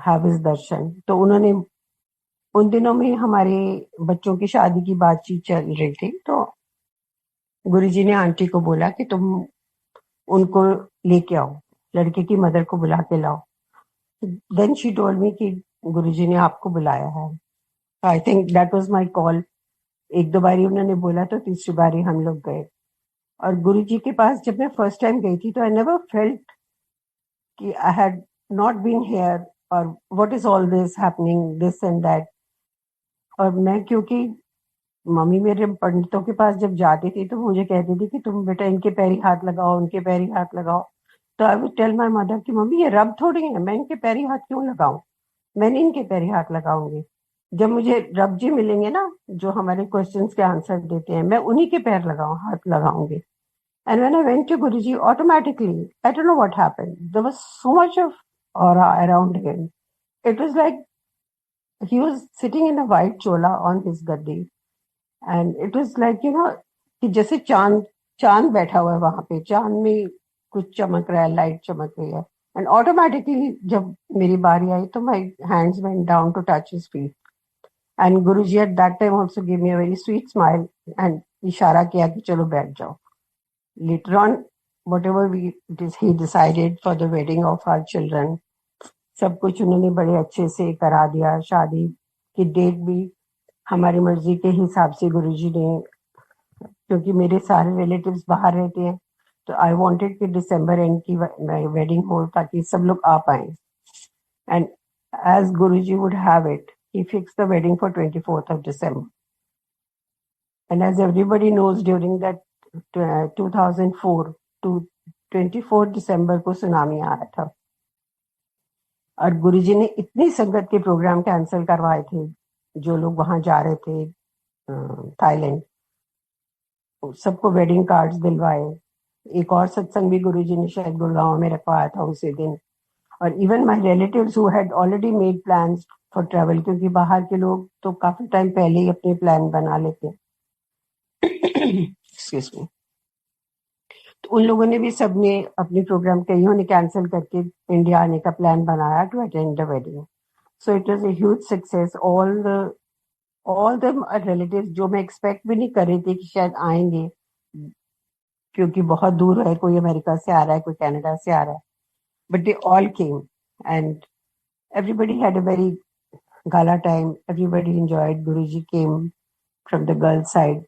have his darshan. तो उन्होंने उन दिनों में हमारे बच्चों की शादी की बातचीत चल रही थी, तो गुरुजी ने आंटी को बोला कि तुम उनको लेके आओ, लड़के की मदर को बुला के लाओ. देन शी टोल्ड मी कि गुरुजी ने आपको बुलाया है. I think that was my call. एक दो बारी उन्होंने बोला, तो तीसरी बारी हम लोग गए. और गुरुजी के पास जब मैं फर्स्ट टाइम गई थी, तो आई नेवर फेल्ट कि I had not been here और what is all this happening, this and that. और मैं, क्योंकि मम्मी मेरे पंडितों के पास जब जाती थी तो मुझे कहती थी कि तुम बेटा इनके पैरी हाथ लगाओ, उनके पैरी हाथ लगाओ. तो I would tell my mother कि मम्मी ये रब थोड़ी है, मैं इनके पैरी हाथ क्यों लगाऊं, मैंने इनके पैरी हाथ लगाऊंगी. जब मुझे रब जी मिलेंगे ना, जो हमारे क्वेश्चंस के आंसर देते हैं, मैं उन्हीं के पैर लगाऊं, हाथ लगाऊंगी. And when I went to Guruji, automatically, I don't know what happened, there was so much of aura around him. It was like he was sitting in a white chola on his gaddi, and it was like, कि जैसे चांद चांद बैठा हुआ है वहां पे, चांद में कुछ चमक रहा है, लाइट चमक रही है. एंड ऑटोमेटिकली जब मेरी बारी आई तो my hands went down to touch his feet. And Guruji at that time also give me a very sweet smile and इशारा किया कि चलो बैठ जाओ. Later on whatever he decided for the wedding of our children, सब कुछ उन्होंने बड़े अच्छे से करा दिया. शादी की डेट भी हमारी मर्जी के हिसाब से गुरुजी ने, क्योंकि मेरे सारे रिलेटिव्स बाहर रहते हैं, तो आई वांटेड कि दिसंबर एंड की वेडिंग हो ताकि सब लोग आ पाए. And as Guruji would have it, he fixed the wedding for 24th of December. And as everybody knows, during that 2004 to 24 दिसंबर को सुनामी आया था, और गुरुजी ने इतनी संगत के प्रोग्राम कैंसिल करवाए थे. जो लोग वहां जा रहे थे थाईलैंड, सबको वेडिंग कार्ड्स दिलवाए. एक और सत्संग भी गुरुजी ने शायद गुड़गांव में रखवाया था उसी दिन. और even my relatives who had already made plans for travel, क्योंकि बाहर के लोग तो काफी टाइम पहले ही अपने प्लान बना लेते हैं. Excuse me. तो उन लोगों ने भी, सबने अपने प्रोग्राम, कईयों ने कैंसिल करके इंडिया आने का प्लान बनाया to attend the wedding. So it was a huge success. All the relatives, जो मैं एक्सपेक्ट भी नहीं कर रही थी कि शायद आएंगे, क्योंकि बहुत दूर है, कोई अमेरिका से आ रहा है, कोई कनाडा से आ रहा है, but they all came and everybody had a very gala time. Everybody enjoyed. Guruji came from the girl side,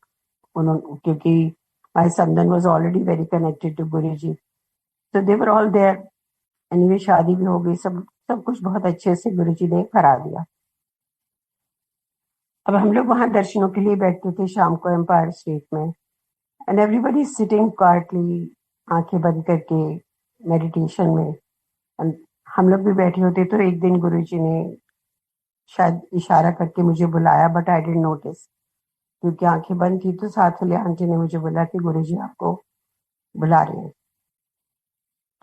क्योंकि my Samdan was already very connected to Guruji, so they were all there. Anyway, शादी भी हो गई, सब कुछ बहुत अच्छे से गुरुजी ने करा दिया. अब हम लोग वहां दर्शनों के लिए बैठते थे शाम को एम्पायर स्टेट में, एंड एवरीबडी सिटिंग क्वाइटली, आंखें बंद करके मेडिटेशन में. एंड हम लोग भी बैठे होते. तो एक दिन गुरुजी ने शायद इशारा करके मुझे बुलाया, बट आई डिडंट नोटिस, क्योंकि आंखें बंद थी. तो साथ वाले आंटी ने मुझे बोला कि गुरुजी आपको बुला रहे हैं.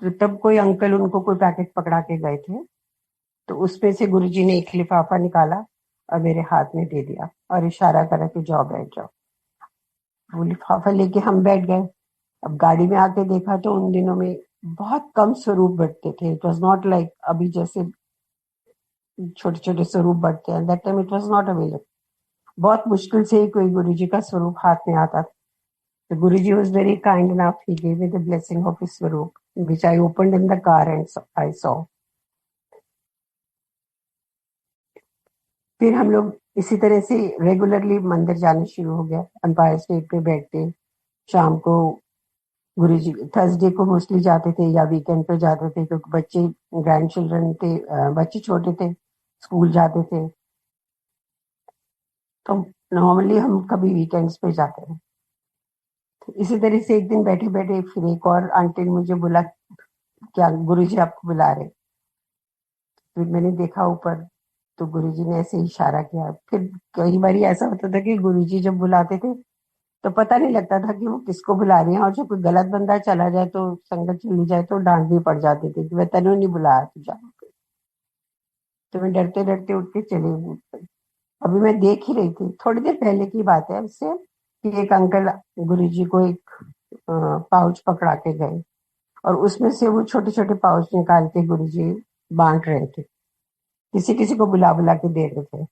तो तब कोई अंकल उनको कोई पैकेट पकड़ा के गए थे, तो उसमें से गुरुजी ने एक लिफाफा निकाला और मेरे हाथ में दे दिया और इशारा करा कि जाओ बैठ जाओ. वो लिफाफा लेके हम बैठ गए. अब गाड़ी में आके देखा तो उन दिनों में बहुत कम स्वरूप बढ़ते थे. इट वॉज नॉट लाइक अभी जैसे छोटे छोटे स्वरूप बढ़ते हैं. That time it was not available. बहुत मुश्किल से ही कोई गुरुजी का स्वरूप हाथ में आता था. तो Guruji was very kind enough, he gave me the blessing of his swaroop, which I opened in the car and I saw. फिर हम लोग इसी तरह से रेगुलरली मंदिर जाने शुरू हो गया. एम्पायर स्टेट पे बैठते, शाम को गुरुजी थर्सडे को मोस्टली जाते थे या वीकेंड पे जाते थे, क्योंकि बच्चे ग्रैंड चिल्ड्रन थे, बच्चे छोटे थे, स्कूल जाते थे. तो नॉर्मली हम कभी वीकेंड्स पे जाते हैं. तो इसी तरह से एक दिन बैठे बैठे फिर एक और आंटी ने मुझे बोला, क्या गुरुजी आपको बुला रहे. फिर मैंने देखा ऊपर, तो गुरुजी ने ऐसे इशारा किया। फिर कई बार ऐसा होता था कि गुरुजी जब बुलाते थे तो पता नहीं लगता था कि वो किसको बुला रहे हैं, और जो कोई गलत बंदा चला जाए तो संगत चली जाए तो डांट भी पड़ जाती थी कि मैं तेनों नहीं बुलाया तू जा। तो मैं डरते डरते उठ के चली गई। अभी मैं देख ही रही थी, थोड़ी देर पहले की बात है उससे, कि एक अंकल गुरुजी को एक पाउच पकड़ा के गए और उसमें से वो छोटे छोटे पाउच निकाल के गुरुजी बांट रहे थे, किसी किसी को बुला बुला के दे रहे थे।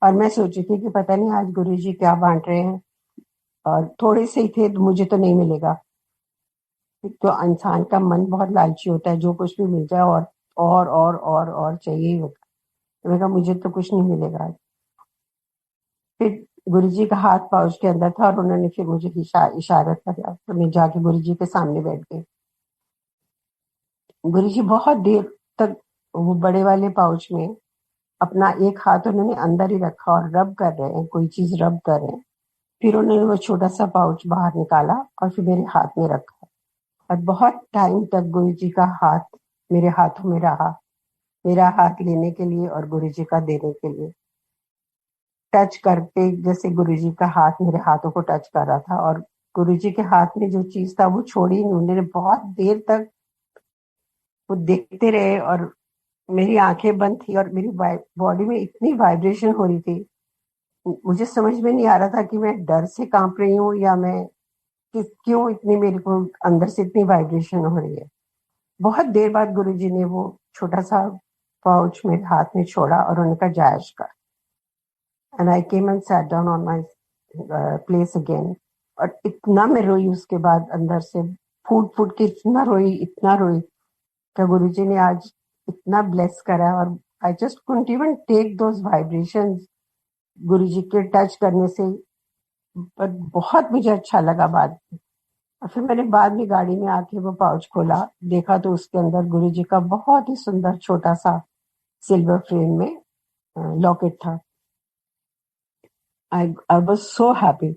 और मैं सोची थी कि पता नहीं आज गुरुजी क्या बांट रहे हैं, और थोड़े से ही थे तो मुझे तो नहीं मिलेगा। तो इंसान का मन बहुत लालची होता है, जो कुछ भी मिल जाए और चाहिए ही होता है। मैंने कहा मुझे तो कुछ नहीं मिलेगा। फिर गुरुजी का हाथ पाउच के अंदर था और उन्होंने फिर मुझे इशारा किया, तो मैं जाके गुरुजी के सामने बैठ गई। गुरुजी बहुत देर तक वो बड़े वाले पाउच में अपना एक हाथ उन्होंने अंदर ही रखा और रब कर रहे हैं, कोई चीज रब कर रहे हैं। फिर उन्होंने वो छोटा सा पाउच बाहर निकाला और फिर मेरे हाथ में रखा, और बहुत टाइम तक गुरुजी का हाथ मेरे हाथों में रहा, मेरा हाथ लेने के लिए और गुरुजी का देने के लिए। टच करते जैसे गुरुजी का हाथ मेरे हाथों को टच कर रहा था, और गुरुजी के हाथ में जो चीज था वो छोड़ी नहीं। उन्होंने बहुत देर तक वो देखते रहे, और मेरी आंखें बंद थी और मेरी बॉडी में इतनी वाइब्रेशन हो रही थी, मुझे समझ में नहीं आ रहा था कि मैं डर से कांप रही हूँ या मैं क्यों इतनी मेरे को अंदर से इतनी वाइब्रेशन हो रही है। बहुत देर बाद गुरुजी ने वो छोटा सा पाउच मेरे हाथ में छोड़ा और उन्होंने कहा जायश कर, and I came and sat down on my place again. और इतना मैं रोई उसके बाद, अंदर से फूट फूट के इतना रोई कि गुरुजी ने आज इतना ब्लेस करा। और I just couldn't even take those vibrations Guruji के टच करने से, पर बहुत मुझे अच्छा लगा बाद में। और फिर मैंने बाद में गाड़ी में आके वो पाउच खोला, देखा तो उसके अंदर गुरुजी का बहुत ही सुंदर छोटा सा सिल्वर फ्रेम में लॉकेट था। I was so happy.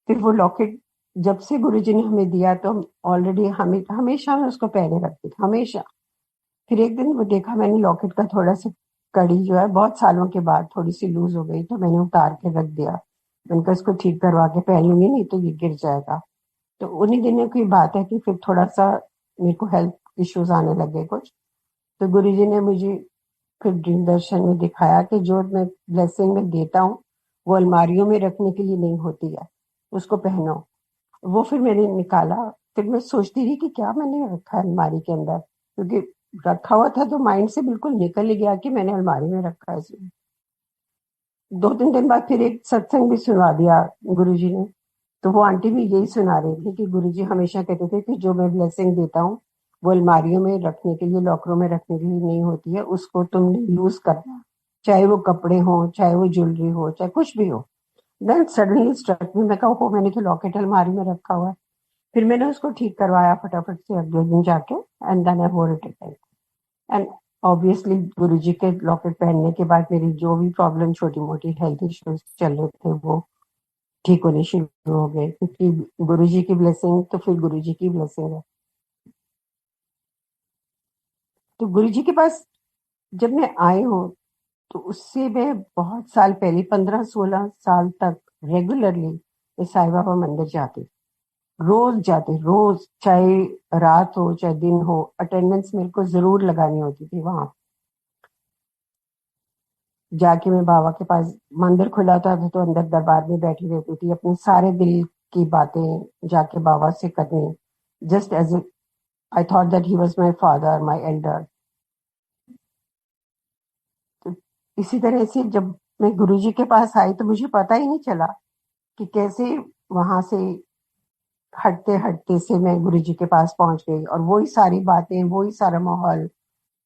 फिर वो लॉकेट जब से गुरुजी ने हमें दिया तो ऑलरेडी हमेशा मैं उसको पहने रखती थी, हमेशा। फिर एक दिन वो देखा मैंने लॉकेट का थोड़ा सा कड़ी जो है बहुत सालों के बाद थोड़ी सी लूज हो गई, तो मैंने उतार के रख दिया। मैंने कहा इसको ठीक करवा के पहन लूंगी, नहीं तो ये गिर जाएगा। तो उन्हीं दिनों की बात है कि फिर थोड़ा सा मेरे को हेल्थ इश्यूज आने लगे कुछ, तो गुरुजी ने मुझे फिर ड्रीम दर्शन में दिखाया कि जो मैं ब्लेसिंग में देता हूँ वो अलमारियों में रखने के लिए नहीं होती है, उसको पहनो। वो फिर मैंने निकाला। फिर मैं सोचती रही कि क्या मैंने रखा है अलमारी के अंदर, क्योंकि रखा हुआ था तो माइंड से बिल्कुल निकल ही गया कि मैंने अलमारी में रखा है इसमें। 2-3 दिन बाद फिर एक सत्संग भी सुना दिया गुरुजी ने, तो वो आंटी भी यही सुना रही थी कि गुरुजी हमेशा कहते थे कि जो मैं ब्लेसिंग देता हूँ वो अलमारियों में रखने के लिए, लॉकरों में रखने के लिए नहीं होती है, उसको तुमने यूज करना, चाहे वो कपड़े हो, चाहे वो ज्वेलरी हो, चाहे कुछ भी हो। देन सडनली स्ट्रक मी, मैं कहा मैंने तो लॉकेट अलमारी में रखा हुआ है। फिर मैंने उसको ठीक करवाया फटाफट से अगले दिन जाके, and then I wore it again. And obviously Guruji के लॉकेट पहनने के बाद मेरी जो भी प्रॉब्लम, छोटी मोटी हेल्थ इश्यूज चल रहे थे, वो ठीक होने शुरू हो गए, क्योंकि गुरुजी की ब्लेसिंग तो फिर गुरुजी की ब्लेसिंग है। तो गुरुजी के पास जब मैं आई हूँ तो उससे मैं बहुत साल पहले 15-16 साल तक रेगुलरली मैं साईं बाबा मंदिर जाती, रोज जाते, रोज, चाहे रात हो चाहे दिन हो, अटेंडेंस मेरे को जरूर लगानी होती थी वहां जाके। मैं बाबा के पास, मंदिर खुला होता था तो अंदर दरबार में बैठी रहती थी, अपने सारे दिल की बातें जाके बाबा से करनी, just as I thought that he was my father, my elder. तो इसी तरह से जब मैं गुरुजी के पास आई तो मुझे पता ही नहीं चला कि कैसे वहां से हटते हटते से मैं गुरुजी के पास पहुंच गई, और वही सारी बातें, वही सारा माहौल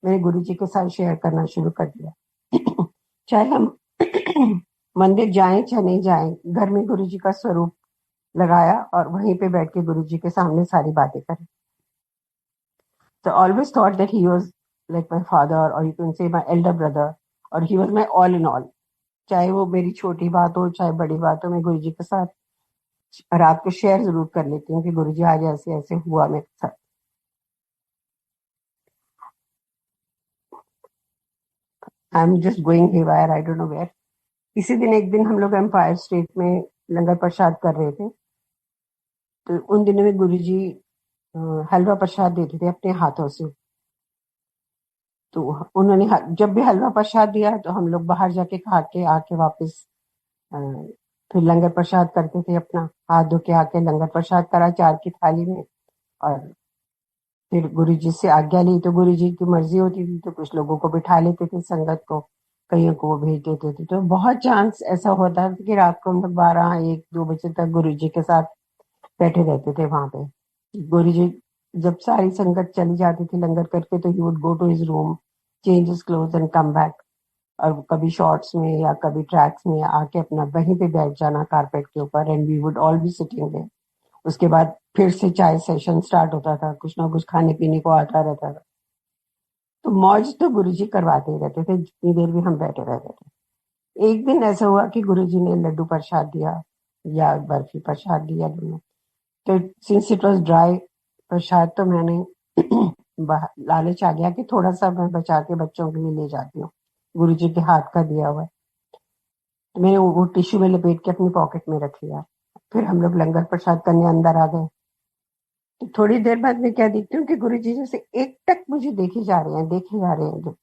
मैंने गुरुजी के साथ शेयर करना शुरू कर दिया। चाहे हम मंदिर जाएं चाहे नहीं जाएं, घर में गुरुजी का स्वरूप लगाया और वहीं पे बैठ के गुरुजी के सामने सारी बातें करी। So I always thought that he was like my father, or you can say my elder brother, और he was my all in all। चाहे वो मेरी छोटी बात हो चाहे बड़ी बात हो, मैं गुरुजी के साथ रात को शेयर जरूर कर लेती हूँ कि गुरुजी आज ऐसे ऐसे हुआ मेरे साथ। I am just going haywire, I don't know where. इसी दिन एक दिन हम लोग एम्पायर स्टेट में लंगर प्रसाद कर रहे थे, तो उन दिनों में गुरुजी हलवा प्रसाद देते थे अपने हाथों से। तो उन्होंने जब भी हलवा प्रसाद दिया तो हम लोग बाहर जाके खा के आके वापस अ, फिर लंगर प्रसाद करते थे, अपना हाथ धो के आके लंगर प्रसाद करा 4 की थाली में। और फिर गुरुजी से आज्ञा ली, तो गुरुजी की मर्जी होती थी तो कुछ लोगों को बिठा लेते थे संगत को, कईयों को वो भेज देते थे। तो बहुत चांस ऐसा होता था कि रात को हम लोग 12, 1, 2 बजे तक गुरुजी के साथ बैठे रहते थे वहां पे। गुरुजी जब सारी संगत चली जाती थी लंगर करके, तो he would go to his room, change his cloth and come back. और कभी शॉर्ट्स में या कभी ट्रैक्स में आके अपना वहीं पे बैठ जाना कारपेट के ऊपर, and we would all be sitting there. उसके बाद फिर से चाय सेशन स्टार्ट होता था, कुछ ना कुछ खाने पीने को आता रहता था। तो मौज तो गुरुजी करवाते ही रहते थे जितनी देर भी हम बैठे रहते थे। एक दिन ऐसा हुआ कि गुरुजी ने लड्डू प्रसाद दिया या बर्फी प्रसाद दिया दोनों। तो सिंस इट वॉज ड्राई प्रसाद, तो मैंने लालच आ गया कि थोड़ा सा मैं बचा के बच्चों के लिए ले जाती हूँ, गुरुजी के हाथ का दिया हुआ है। तो मैंने वो टिश्यू में लपेट के अपनी पॉकेट में रख लिया। फिर हम लोग लंगर प्रसाद करने अंदर आ गए। तो थोड़ी देर बाद मैं क्या देखती हूँ कि गुरुजी जैसे एक टक मुझे देखे जा रहे हैं, देखे जा रहे हैं।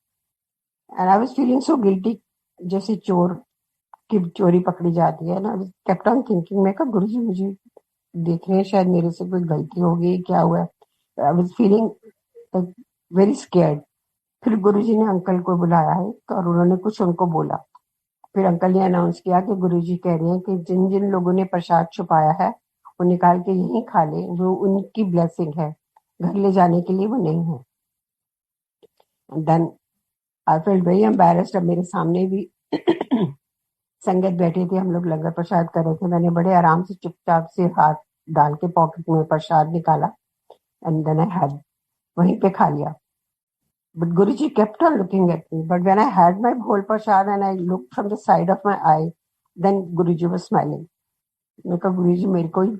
And I was feeling so guilty, जैसे चोर की चोरी पकड़ी जाती है ना। केप्ट ऑन थिंकिंग, मैं कहा गुरुजी मुझे देख रहे हैं, शायद मेरे से कोई गलती हो गई, क्या हुआ है। I was feeling very scared. फिर गुरुजी ने अंकल को बुलाया है, तो और उन्होंने कुछ उनको बोला। फिर अंकल ने अनाउंस किया कि गुरुजी कह रहे हैं कि जिन जिन लोगों ने प्रसाद छुपाया है वो निकाल के यहीं खा ले, वो उनकी ब्लेसिंग है, घर ले जाने के लिए वो नहीं है। Then I felt very embarrassed. अब मेरे सामने भी संगत बैठी थी, हम लोग लंगर प्रसाद कर रहे थे। मैंने बड़े आराम से चुपचाप से हाथ डाल के पॉकेट में प्रसाद निकाला, एंड देन आई हैड, वहीं पे खा लिया। But Guruji kept on looking at me. But when I had my whole prasad and I looked from the side of my eye, then Guruji was smiling. मैं कहा गुरुजी मेरे को ही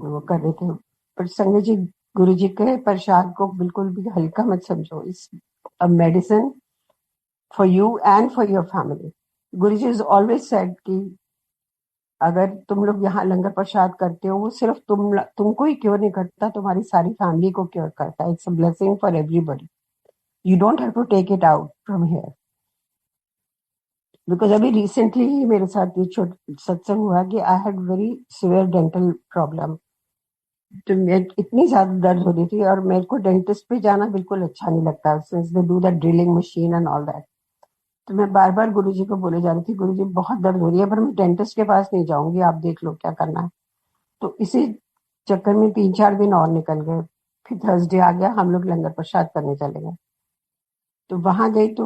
वो कर रहे थे। पर संगत जी, गुरुजी के प्रसाद को बिल्कुल भी हल्का मत समझो। It's a medicine for you and for your family. Guruji is always said कि अगर तुम लोग यहाँ लंगर प्रसाद करते हो, वो सिर्फ तुमको ही क्योर नहीं करता, तुम्हारी सारी फैमिली को क्योर करता है। It's a blessing for everybody. You don't have to take it out from here. Because अभी recently ही मेरे साथ ये सत्संग हुआ कि I had very severe dental problem. तो मैं इतनी ज्यादा दर्द हो रही थी, और मेरे को डेंटिस्ट पे जाना बिल्कुल अच्छा नहीं लगता, since they do that drilling machine and all that. तो मैं बार बार गुरुजी को बोले जा रही थी, गुरुजी बहुत दर्द हो रही है, पर मैं डेंटिस्ट के पास नहीं जाऊंगी, आप देख लो क्या करना है। तो इसी चक्कर में 3-4 दिन और निकल गए। फिर थर्सडे आ गया, हम लोग लंगर प्रसाद करने चले गए। तो वहां गई तो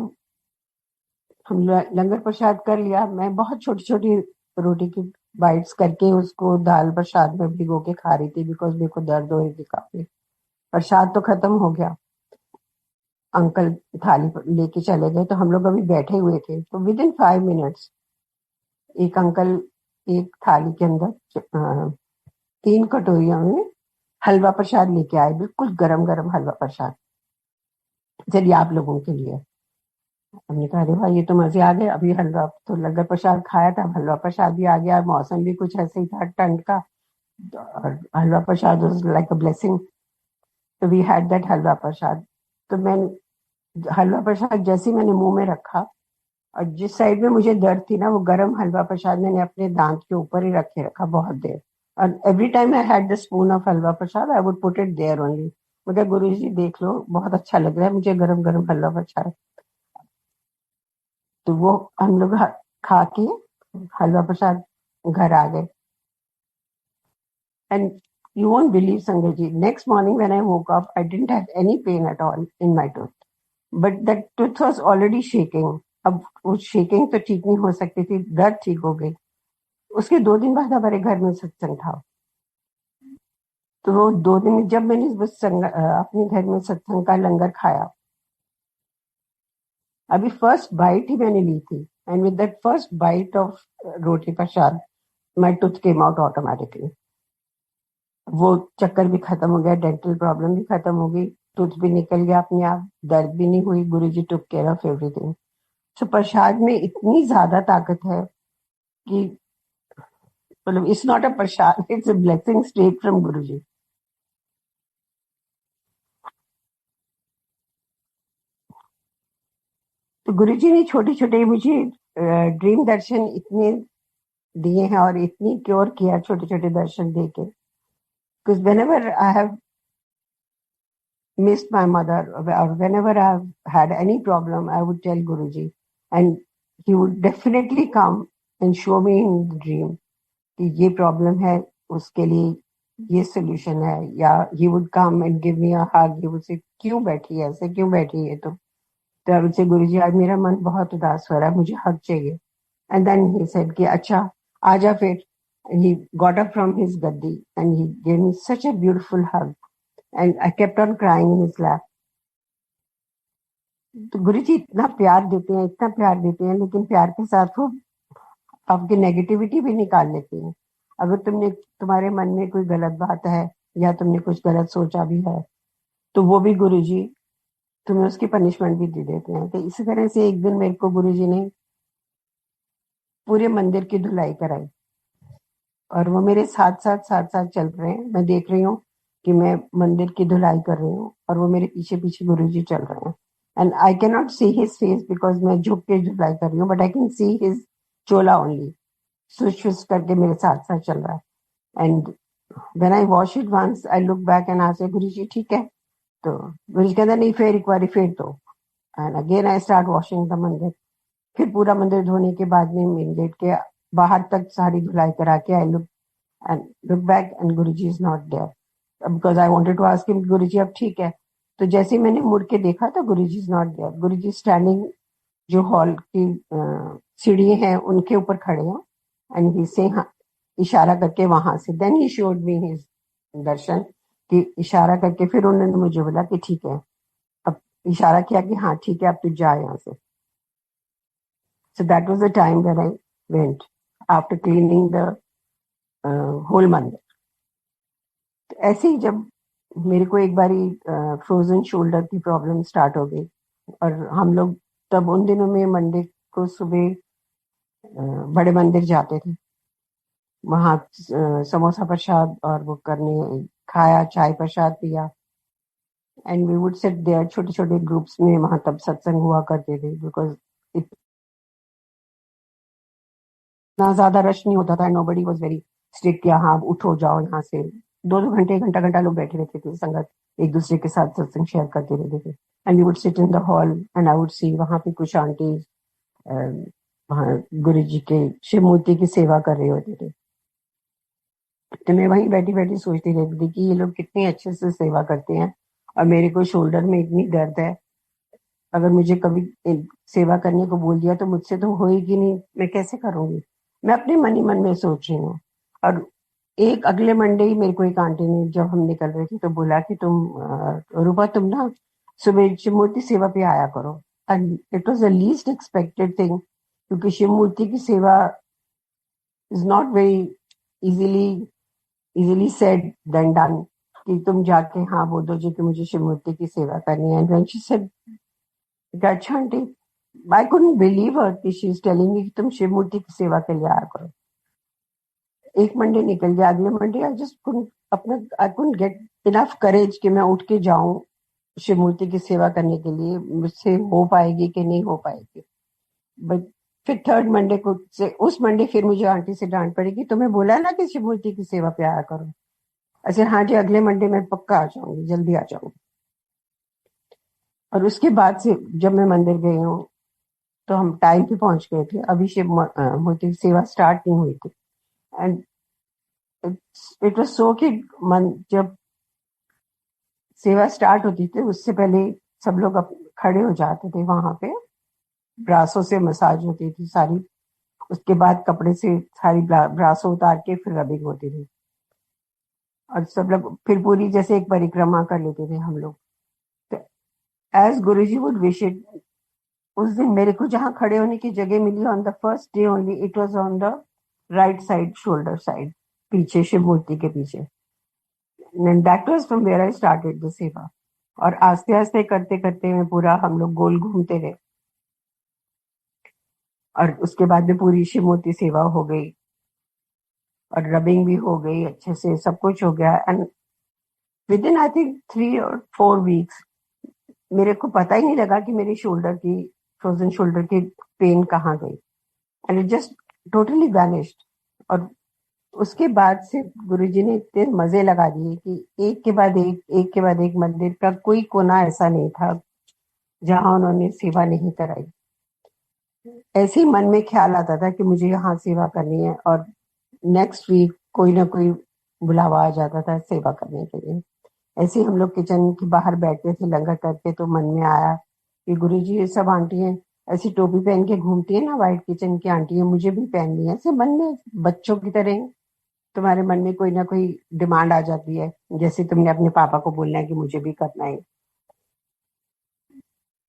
हम लंगर प्रसाद कर लिया। मैं बहुत छोटी छोटी रोटी की बाइट्स करके उसको दाल प्रसाद में भिगो के खा रही थी, बिकॉज मेरे को दर्द हो रही थी काफी। प्रसाद तो खत्म हो गया, अंकल थाली लेके चले गए, तो हम लोग अभी बैठे हुए थे। तो विद इन 5 मिनट्स एक अंकल एक थाली के अंदर 3 कटोरियों में हलवा प्रसाद लेके आए, बिल्कुल गरम गरम हलवा प्रसाद। चलिए आप लोगों के लिए। हमने कहा अरे भाई ये तो मजे आ गए, अभी हलवा तो लंगर प्रसाद खाया था, हलवा प्रसाद भी आ गया, मौसम भी कुछ ऐसे ही था ठंड का, और हलवा प्रसाद वाज लाइक अ ब्लेसिंग। तो वी हैड दैट हलवा प्रसाद। तो मैं हलवा प्रसाद जैसे ही मैंने मुंह में रखा, और जिस साइड में मुझे दर्द थी ना, वो गरम हलवा प्रसाद मैंने अपने दांत के ऊपर ही रखे रखा बहुत देर। और every time I had the spoon of halwa prasad, I would put it there only. मगर गुरु जी देख लो, बहुत अच्छा लग रहा है मुझे गरम गरम हलवा प्रसाद। तो वो हम लोग खा के हलवा प्रसाद घर आ गए। And you won't believe, Sanjay ji, next morning when I woke up, I didn't have any pain at all in my tooth, but that tooth was already shaking. अब वो शेकिंग तो ठीक नहीं हो सकती थी, दर्द ठीक हो गई। उसके 2 दिन बाद हमारे घर में सत्संग था। तो वो 2 दिन जब मैंने अपने घर में सत्संग का लंगर खाया, अभी फर्स्ट बाइट ही मैंने ली थी, and with that first bite of roti prasad my tooth came out automatically. वो चक्कर भी खत्म हो गया, डेंटल प्रॉब्लम भी खत्म हो गई, टूथ भी निकल गया अपने आप, दर्द भी नहीं हुई। गुरुजी टुक केयर ऑफ एवरीथिंग। सो प्रसाद में इतनी ज्यादा ताकत है कि मतलब it's not a Prasad, it's a blessing straight from गुरु जी। तो गुरु जी ने छोटे छोटे मुझे ड्रीम दर्शन इतने दिए हैं और इतनी क्योर किया छोटे छोटे दर्शन दे के। Because when ever I have missed my mother, or whenever I've had any problem, I would tell Guruji, and he would definitely come and show me in the dream कि ये प्रॉब्लम है, उसके लिए ये सोल्यूशन है, या he would come and give me a hug, he would say क्यों बैठी है ऐसे, क्यों बैठी है तुम? तो I would say गुरुजी आज मेरा मन बहुत उदास हो रहा है, मुझे हग चाहिए। And then he said कि अच्छा आजा फिर। And he got up from his gaddi and he gave me such a beautiful hug and I kept on crying in his lap. तो गुरुजी इतना प्यार देते हैं, इतना प्यार देते हैं, लेकिन प्यार के साथ वो आपकी नेगेटिविटी भी निकाल लेते हैं। अगर तुम्हारे मन में कोई गलत बात है या तुमने कुछ गलत सोचा भी है, तो वो भी गुरुजी तुम्हें उसकी पनिशमेंट भी दे देते हैं। तो इसी तरह से एक दिन मेरे को गुरुजी ने पूरे मंदिर की धुलाई कराई और वो मेरे साथ चल रहे हैं। मैं देख रही हूँ कि मैं मंदिर की धुलाई कर रही हूँ और वो मेरे पीछे पीछे गुरुजी चल रहे हैं। And I can not see his face because मैं झुक के धुलाई कर रही हूँ, but I can see his chola only. Switch करके मेरे साथ चल रहा है। And when I wash it once I look back and I say Guruji ठीक है? तो गुरुजी कहता नहीं फिर एक बार फिर तो। And again I start washing the मंदिर। फिर पूरा मंदिर धोने के बाद में मेन गेट के बाहर तक सारी धुलाई करा के I look back and Guruji is not there because I wanted to ask him Guruji अब ठीक है? तो जैसे ही मैंने मुड़ के देखा तो Guruji is not there. Guruji standing जो हॉल की सीढ़ी हैं उनके ऊपर खड़े हैं एंड ही से इशारा करके वहां से then he showed me his darshan कि इशारा करके फिर उन्होंने मुझे बोला कि ठीक है, अब इशारा किया कि हाँ ठीक है अब तू जा यहाँ से। So that was the time when I went after cleaning the whole मंदिर। तो ऐसे ही जब मेरे को एक बारी फ्रोजन शोल्डर की प्रॉब्लम स्टार्ट हो गई और हम लोग तब उन दिनों में मंडे को सुबह बड़े मंदिर जाते थे, वहां समोसा प्रसाद और वो करने खाया, चाय प्रसाद पिया and we would sit there छोटे छोटे ग्रुप्स में। वहां तब सत्संग हुआ करते थे बिकॉज इतना ज्यादा रश नहीं होता था। नोबडी वाज वेरी स्ट्रिक्ट कि हाँ उठो जाओ यहाँ से। 2-2 घंटे घंटा घंटा लोग बैठे रहते थे, संगत एक दूसरे के साथ सत्संग शेयर करते रहते थे। And we would sit in the hall and I would see वहां पे कुछ आंटी वहां गुरु जी के शिव मूर्ति की सेवा कर रहे होते थे। तो मैं वहीं बैठी बैठी सोचती रहती थी कि ये लोग कितनी अच्छे से सेवा करते हैं और मेरे को शोल्डर में इतनी दर्द है। अगर मुझे कभी सेवा करने को बोल दिया तो मुझसे तो होएगी नहीं, मैं कैसे करूंगी? मैं अपने मन ही मन में सोच रही हूँ। और एक अगले मंडे ही मेरे को एक आंटी ने जब हम निकल रहे थे तो बोला कि तुम रूपा तुम ना सुबह शिव मूर्ति सेवा पे आया करो। And it was the least expected thing क्योंकि शिव मूर्ति की सेवा is not very easily said than done कि तुम जाके हाँ बोल दो जी कि मुझे शिव मूर्ति की सेवा करनी है। एंड व्हेन शी सेड अच्छा aunty, I couldn't believe her कि she is telling me कि तुम शिव मूर्ति की सेवा के लिए आया करो। एक मंडे निकल गया, अगले Monday I couldn't get enough courage कि मैं उठ के जाऊं शिव मूर्ति की सेवा करने के लिए। मुझसे हो पाएगी कि नहीं हो पाएगी। बट फिर थर्ड मंडे को उस मंडे फिर मुझे आंटी से डांट पड़ेगी, तुम्हें बोला ना कि शिव मूर्ति की सेवा पे आया करो। ऐसे हाँ जी अगले मंडे में पक्का आ जाऊंगी, जल्दी आ जाऊंगी। और उसके बाद से जब मैं मंदिर गई हूँ तो हम टाइम पे पहुंच गए थे, अभी शिव मूर्ति की सेवा स्टार्ट नहीं हुई थी। एंड इट वाज सो कि जब सेवा स्टार्ट होती थी उससे पहले सब लोग खड़े हो जाते थे वहां पे, ब्रासों से मसाज होती थी सारी। उसके बाद कपड़े से सारी ब्रासों उतार के फिर रबिंग होती थी और सब लोग फिर पूरी जैसे एक परिक्रमा कर लेते थे हम लोग। तो as Guruji would wish it, उस दिन मेरे को जहां खड़े होने की जगह मिली on the first day only, it was on the right side, shoulder side, पीछे शिव मूर्ति के पीछे। And that was from where I started the seva. और आस्ते आस्ते करते करते मैं पूरा हम लोग गोल घूमते रहे। और उसके बाद में पूरी शिवमूर्ति सेवा हो गई और रबिंग भी हो गई अच्छे से, सब कुछ हो गया। And with in I think 3 or 4 weeks मेरे को पता ही नहीं लगा कि मेरी शोल्डर की, फ्रोजन शोल्डर की पेन कहाँ गई, and it just totally vanished. और उसके बाद से गुरुजी ने इतने मजे लगा दिए कि एक के बाद एक मंदिर का कोई कोना ऐसा नहीं था जहां उन्होंने सेवा नहीं कराई। ऐसे ही मन में ख्याल आता था कि मुझे यहाँ सेवा करनी है, और नेक्स्ट वीक कोई ना कोई बुलावा आ जाता था सेवा करने के लिए। ऐसे ही हम लोग किचन के बाहर बैठते थे लंगर करके, तो मन में आया कि गुरुजी ये सब आंटी हैं ऐसी टोपी पहन के घूमती है ना, व्हाइट किचन की आंटी है, मुझे भी पहननी है। ऐसे मन में बच्चों की तरह तुम्हारे मन में कोई ना कोई डिमांड आ जाती है, जैसे तुमने अपने पापा को बोलना है कि मुझे भी करना है।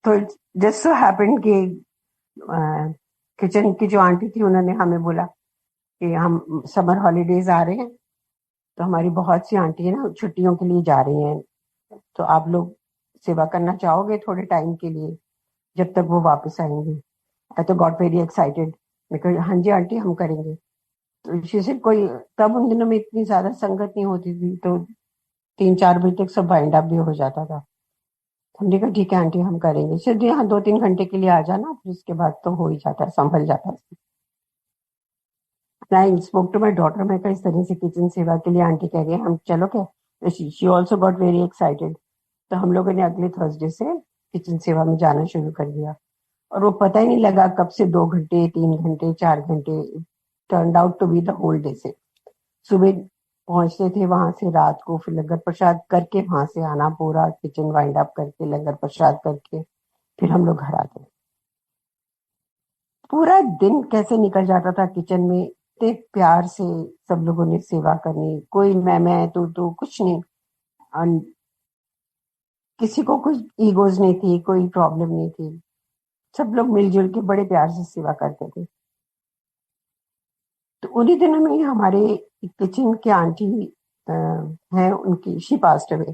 तो जस्ट सो हैपेंड कि किचन की जो आंटी थी उन्होंने हमें बोला कि हम समर हॉलीडेज आ रहे हैं, तो हमारी बहुत सी आंटी है ना छुट्टियों के लिए जा रही हैं, तो आप लोग सेवा करना चाहोगे थोड़े टाइम के लिए जब तक वो वापस आएंगे। आई तो गॉट वेरी एक्साइटेड, मैं कहा हाँ जी आंटी हम करेंगे। तो जैसे कोई तब उन दिनों में इतनी ज्यादा संगत नहीं होती थी, तो 3-4 बजे तक सब वाइंड अप भी हो जाता था। हमने कहा ठीक है आंटी हम करेंगे, सिर्फ यहाँ 2-3 घंटे के लिए आ जाना, फिर उसके बाद तो हो ही जाता है, संभल जाता है। I spoke to my daughter, मैं कहा इस तरह से किचन सेवा के लिए आंटी कह रही है हम चलो क्या। She also got very excited. तो हम लोगों ने अगले थर्सडे से किचन सेवा में जाना शुरू कर दिया, और वो पता ही नहीं लगा कब से 2 घंटे, 3 घंटे, 4 घंटे turn out to be the whole day. से सुबह पहुंचते थे वहां से, रात को फिर लंगर प्रसाद करके वहां से आना, पूरा किचन वाइंड अप करके लंगर प्रसाद करके फिर हम लोग घर आते। पूरा दिन कैसे निकल जाता था किचन में, इतने प्यार से सब लोगों ने सेवा करनी, कोई मैं तू कुछ नहीं, और किसी को कुछ ईगोज नहीं थी, कोई प्रॉब्लम नहीं थी, सब लोग मिलजुल के बड़े प्यार से सेवा करते थे। तो उन्हीं दिनों में हमारे किचन की आंटी हैं, उनकी she passed away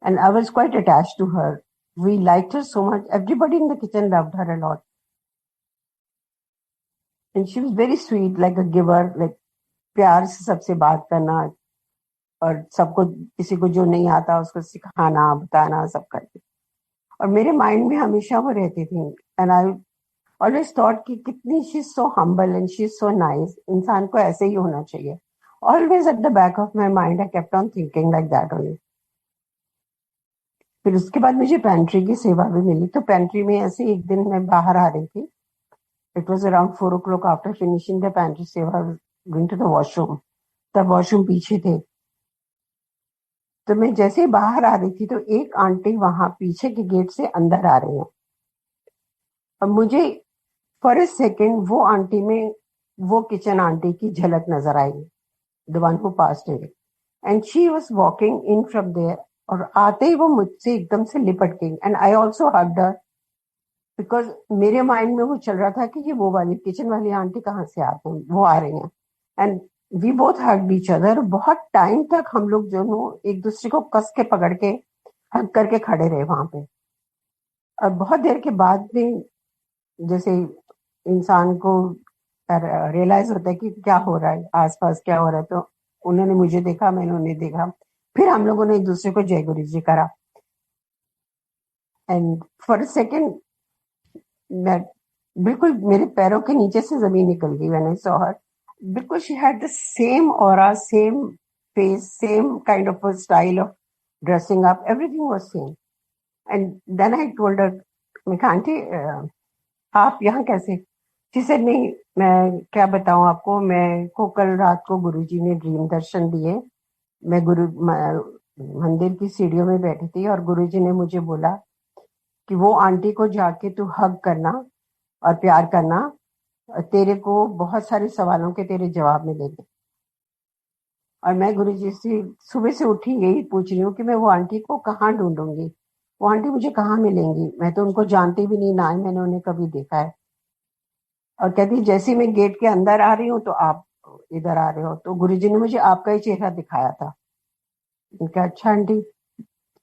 and I was quite attached to her. We liked her so much, everybody in the kitchen loved her a lot, and she was very sweet, like a giver, like प्यार से सबसे बात करना, और सबको, किसी को जो नहीं आता उसको सिखाना बताना सब करके। और मेरे माइंड में हमेशा वो रहती थी, एंड आई ऑलवेज थॉट कि कितनी she is so humble and she is so nice, इंसान को ऐसे ही होना चाहिए। Always at the back of my mind I kept on thinking like that only. फिर उसके बाद मुझे पेंट्री की सेवा भी मिली, तो पेंट्री में ऐसे एक दिन मैं बाहर आ रही थी, it was around 4 o'clock after finishing the pantry सेवा, गोइंग टू द वॉशरूम, तब वॉशरूम पीछे थे। तो मैं जैसे ही बाहर आ रही थी तो एक आंटी वहां पीछे के गेट से अंदर आ रही है, और मुझे फॉर ए सेकेंड वो आंटी में वो किचन आंटी की झलक नजर आई, the one who passed away, and she was walking in from there, और आते ही वो मुझसे एकदम से लिपट गई, and I also hugged her, because मेरे माइंड में वो चल रहा था कि ये वो वाली किचन वाली आंटी कहाँ से आते हैं, वो आ रही हैं, and we both hugged each other. बहुत टाइम तक हम लोग दोनों एक दूसरे को कस के पकड़ के हग करके खड़े रहे वहां पे। और बहुत देर के बाद में जैसे इंसान को रियलाइज होता है कि क्या हो रहा है आसपास, क्या हो रहा है, तो उन्होंने मुझे देखा, मैंने उन्हें देखा, फिर हम लोगों ने एक दूसरे को जय गुरु जी करा, एंड फॉर अ सेकेंड मैं बिल्कुल, मेरे पैरों के नीचे से जमीन निकल गई व्हेन आई सॉ हर। बिल्कुल she had the same aura, same face, same kind of style of dressing up, everything was same. And then I told her, मैं कहा आंटी आप यहाँ कैसे? शी सेड नहीं, मैं क्या बताऊं आपको, मैं को कल रात को गुरुजी ने ड्रीम दर्शन दिए। मैं मंदिर की सीढ़ियों में बैठी थी और गुरुजी ने मुझे बोला कि वो आंटी को जाके तू हग करना और प्यार करना, तेरे को बहुत सारे सवालों के तेरे जवाब मिलेंगे। और मैं गुरुजी से सुबह से उठी यही पूछ रही हूँ कि मैं वो आंटी को कहाँ ढूंढूंगी, वो आंटी मुझे कहाँ मिलेंगी, मैं तो उनको जानती भी नहीं, ना ही मैंने उन्हें कभी देखा है। और कहती जैसे ही मैं गेट के अंदर आ रही हूँ तो आप इधर आ रहे हो, तो गुरुजी ने मुझे आपका ही चेहरा दिखाया था। उनका अच्छा आंटी,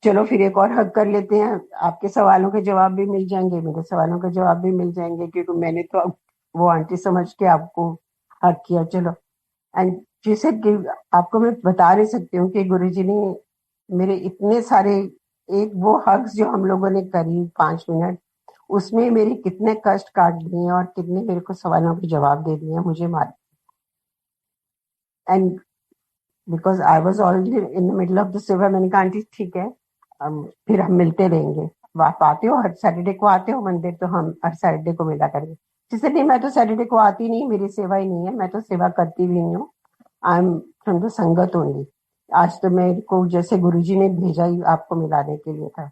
चलो फिर एक और हक कर लेते हैं, आपके सवालों के जवाब भी मिल जाएंगे, मेरे सवालों के जवाब भी मिल जाएंगे, क्योंकि मैंने तो वो आंटी समझ के आपको हक किया, चलो। एंड जैसे कि आपको मैं बता नहीं सकती हूँ कि गुरुजी ने मेरे इतने सारे, एक वो हग्स जो हम लोगों ने करी 5 मिनट, उसमें मेरे कितने कष्ट काट दिए और कितने मेरे को सवालों के जवाब दे दिए मुझे मार। And because I was already in the middle of the सेवा, मैंने कहा आंटी ठीक है, फिर हम मिलते रहेंगे, आप आते हो हर सैटरडे को आते हो मंदिर, तो हम हर सैटरडे को मिला करेंगे। जिससे नहीं, मैं तो सैटरडे को आती नहीं, मेरी सेवा ही नहीं है, मैं तो सेवा करती भी नहीं हूँ, आई एम फ्रॉम द संगत ओनली। आज तो मेरे को जैसे गुरुजी ने भेजा ही आपको मिलाने के लिए था।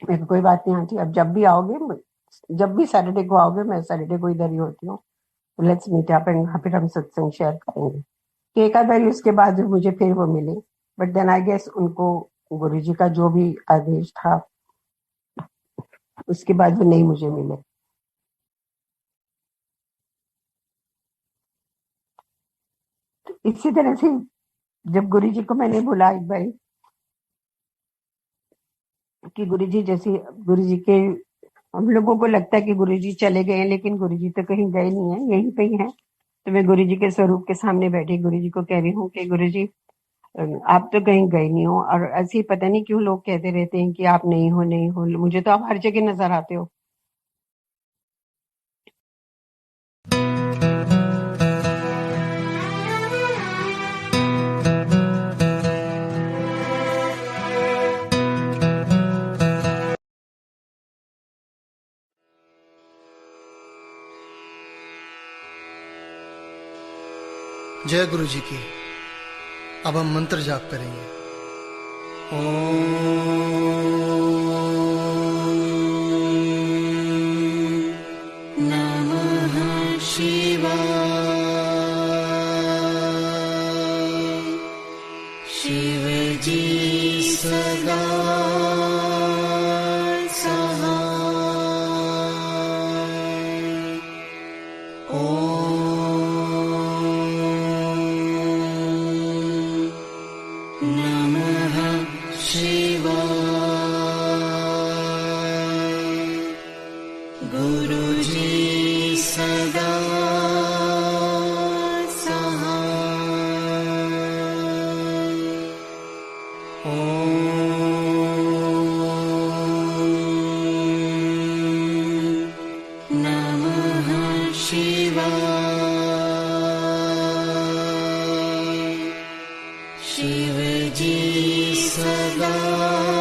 मेरे को कोई बात नहीं आंटी, अब जब भी आओगे, जब भी सैटरडे को आओगे, मैं सैटरडे को इधर ही होती हूँ, लेट्स मीट अप एंड फिर हम सत्संग शेयर करेंगे। कि एक आध बार उसके बाद मुझे फिर वो मिले, बट देन आई गेस उनको गुरुजी का जो भी आदेश था उसके बाद वो नहीं मुझे मिले। तो इसी तरह से जब गुरुजी को मैंने बोला एक बार कि गुरुजी, जैसे गुरुजी के, हम लोगों को लगता है कि गुरुजी चले गए हैं, लेकिन गुरुजी तो कहीं गए नहीं है, यहीं पे ही है। तो मैं गुरुजी के स्वरूप के सामने बैठी गुरुजी को कह रही हूँ कि गुरुजी आप तो कहीं गए नहीं हो, और ऐसे ही पता नहीं क्यों लोग कहते रहते हैं कि आप नहीं हो नहीं हो, मुझे तो आप हर जगह नजर आते हो। जय गुरु जी की। अब हम मंत्र जाप करेंगे। नमः शिवाय। शिव जी सदा शिव जी सदा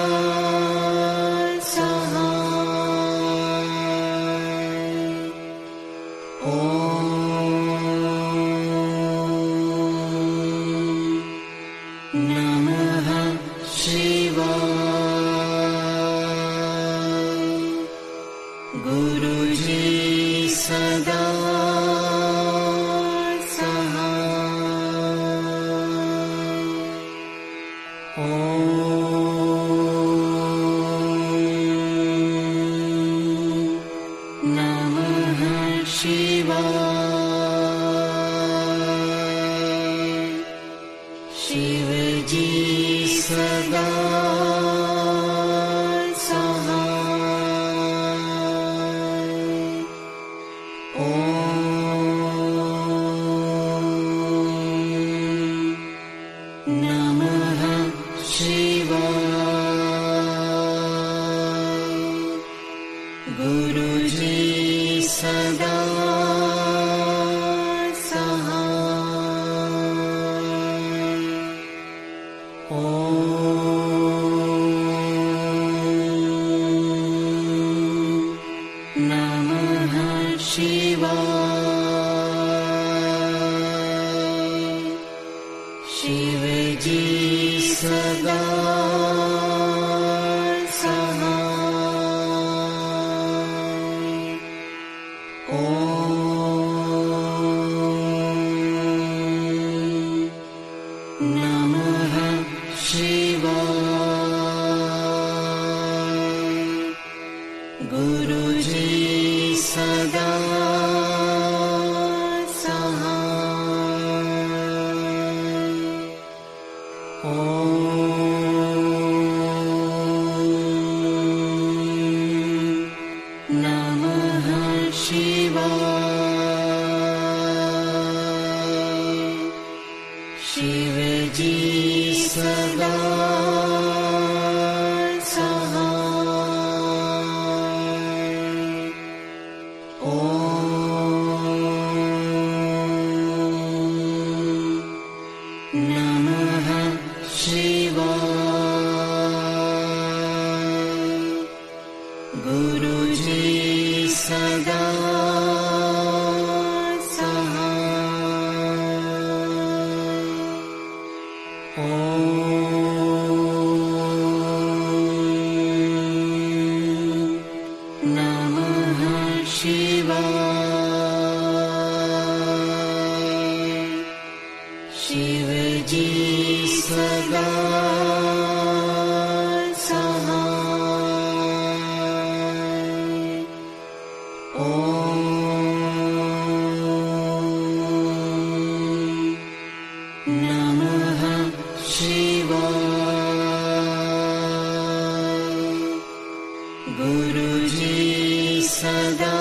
गुरु जी सदा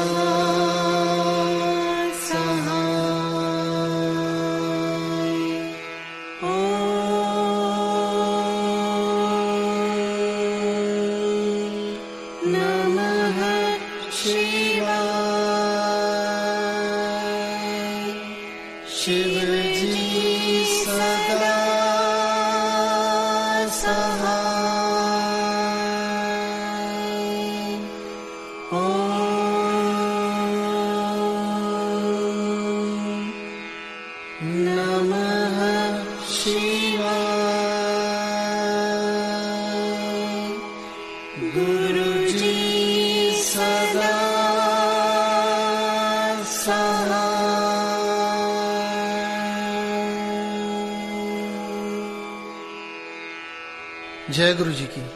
जय गुरु जी की।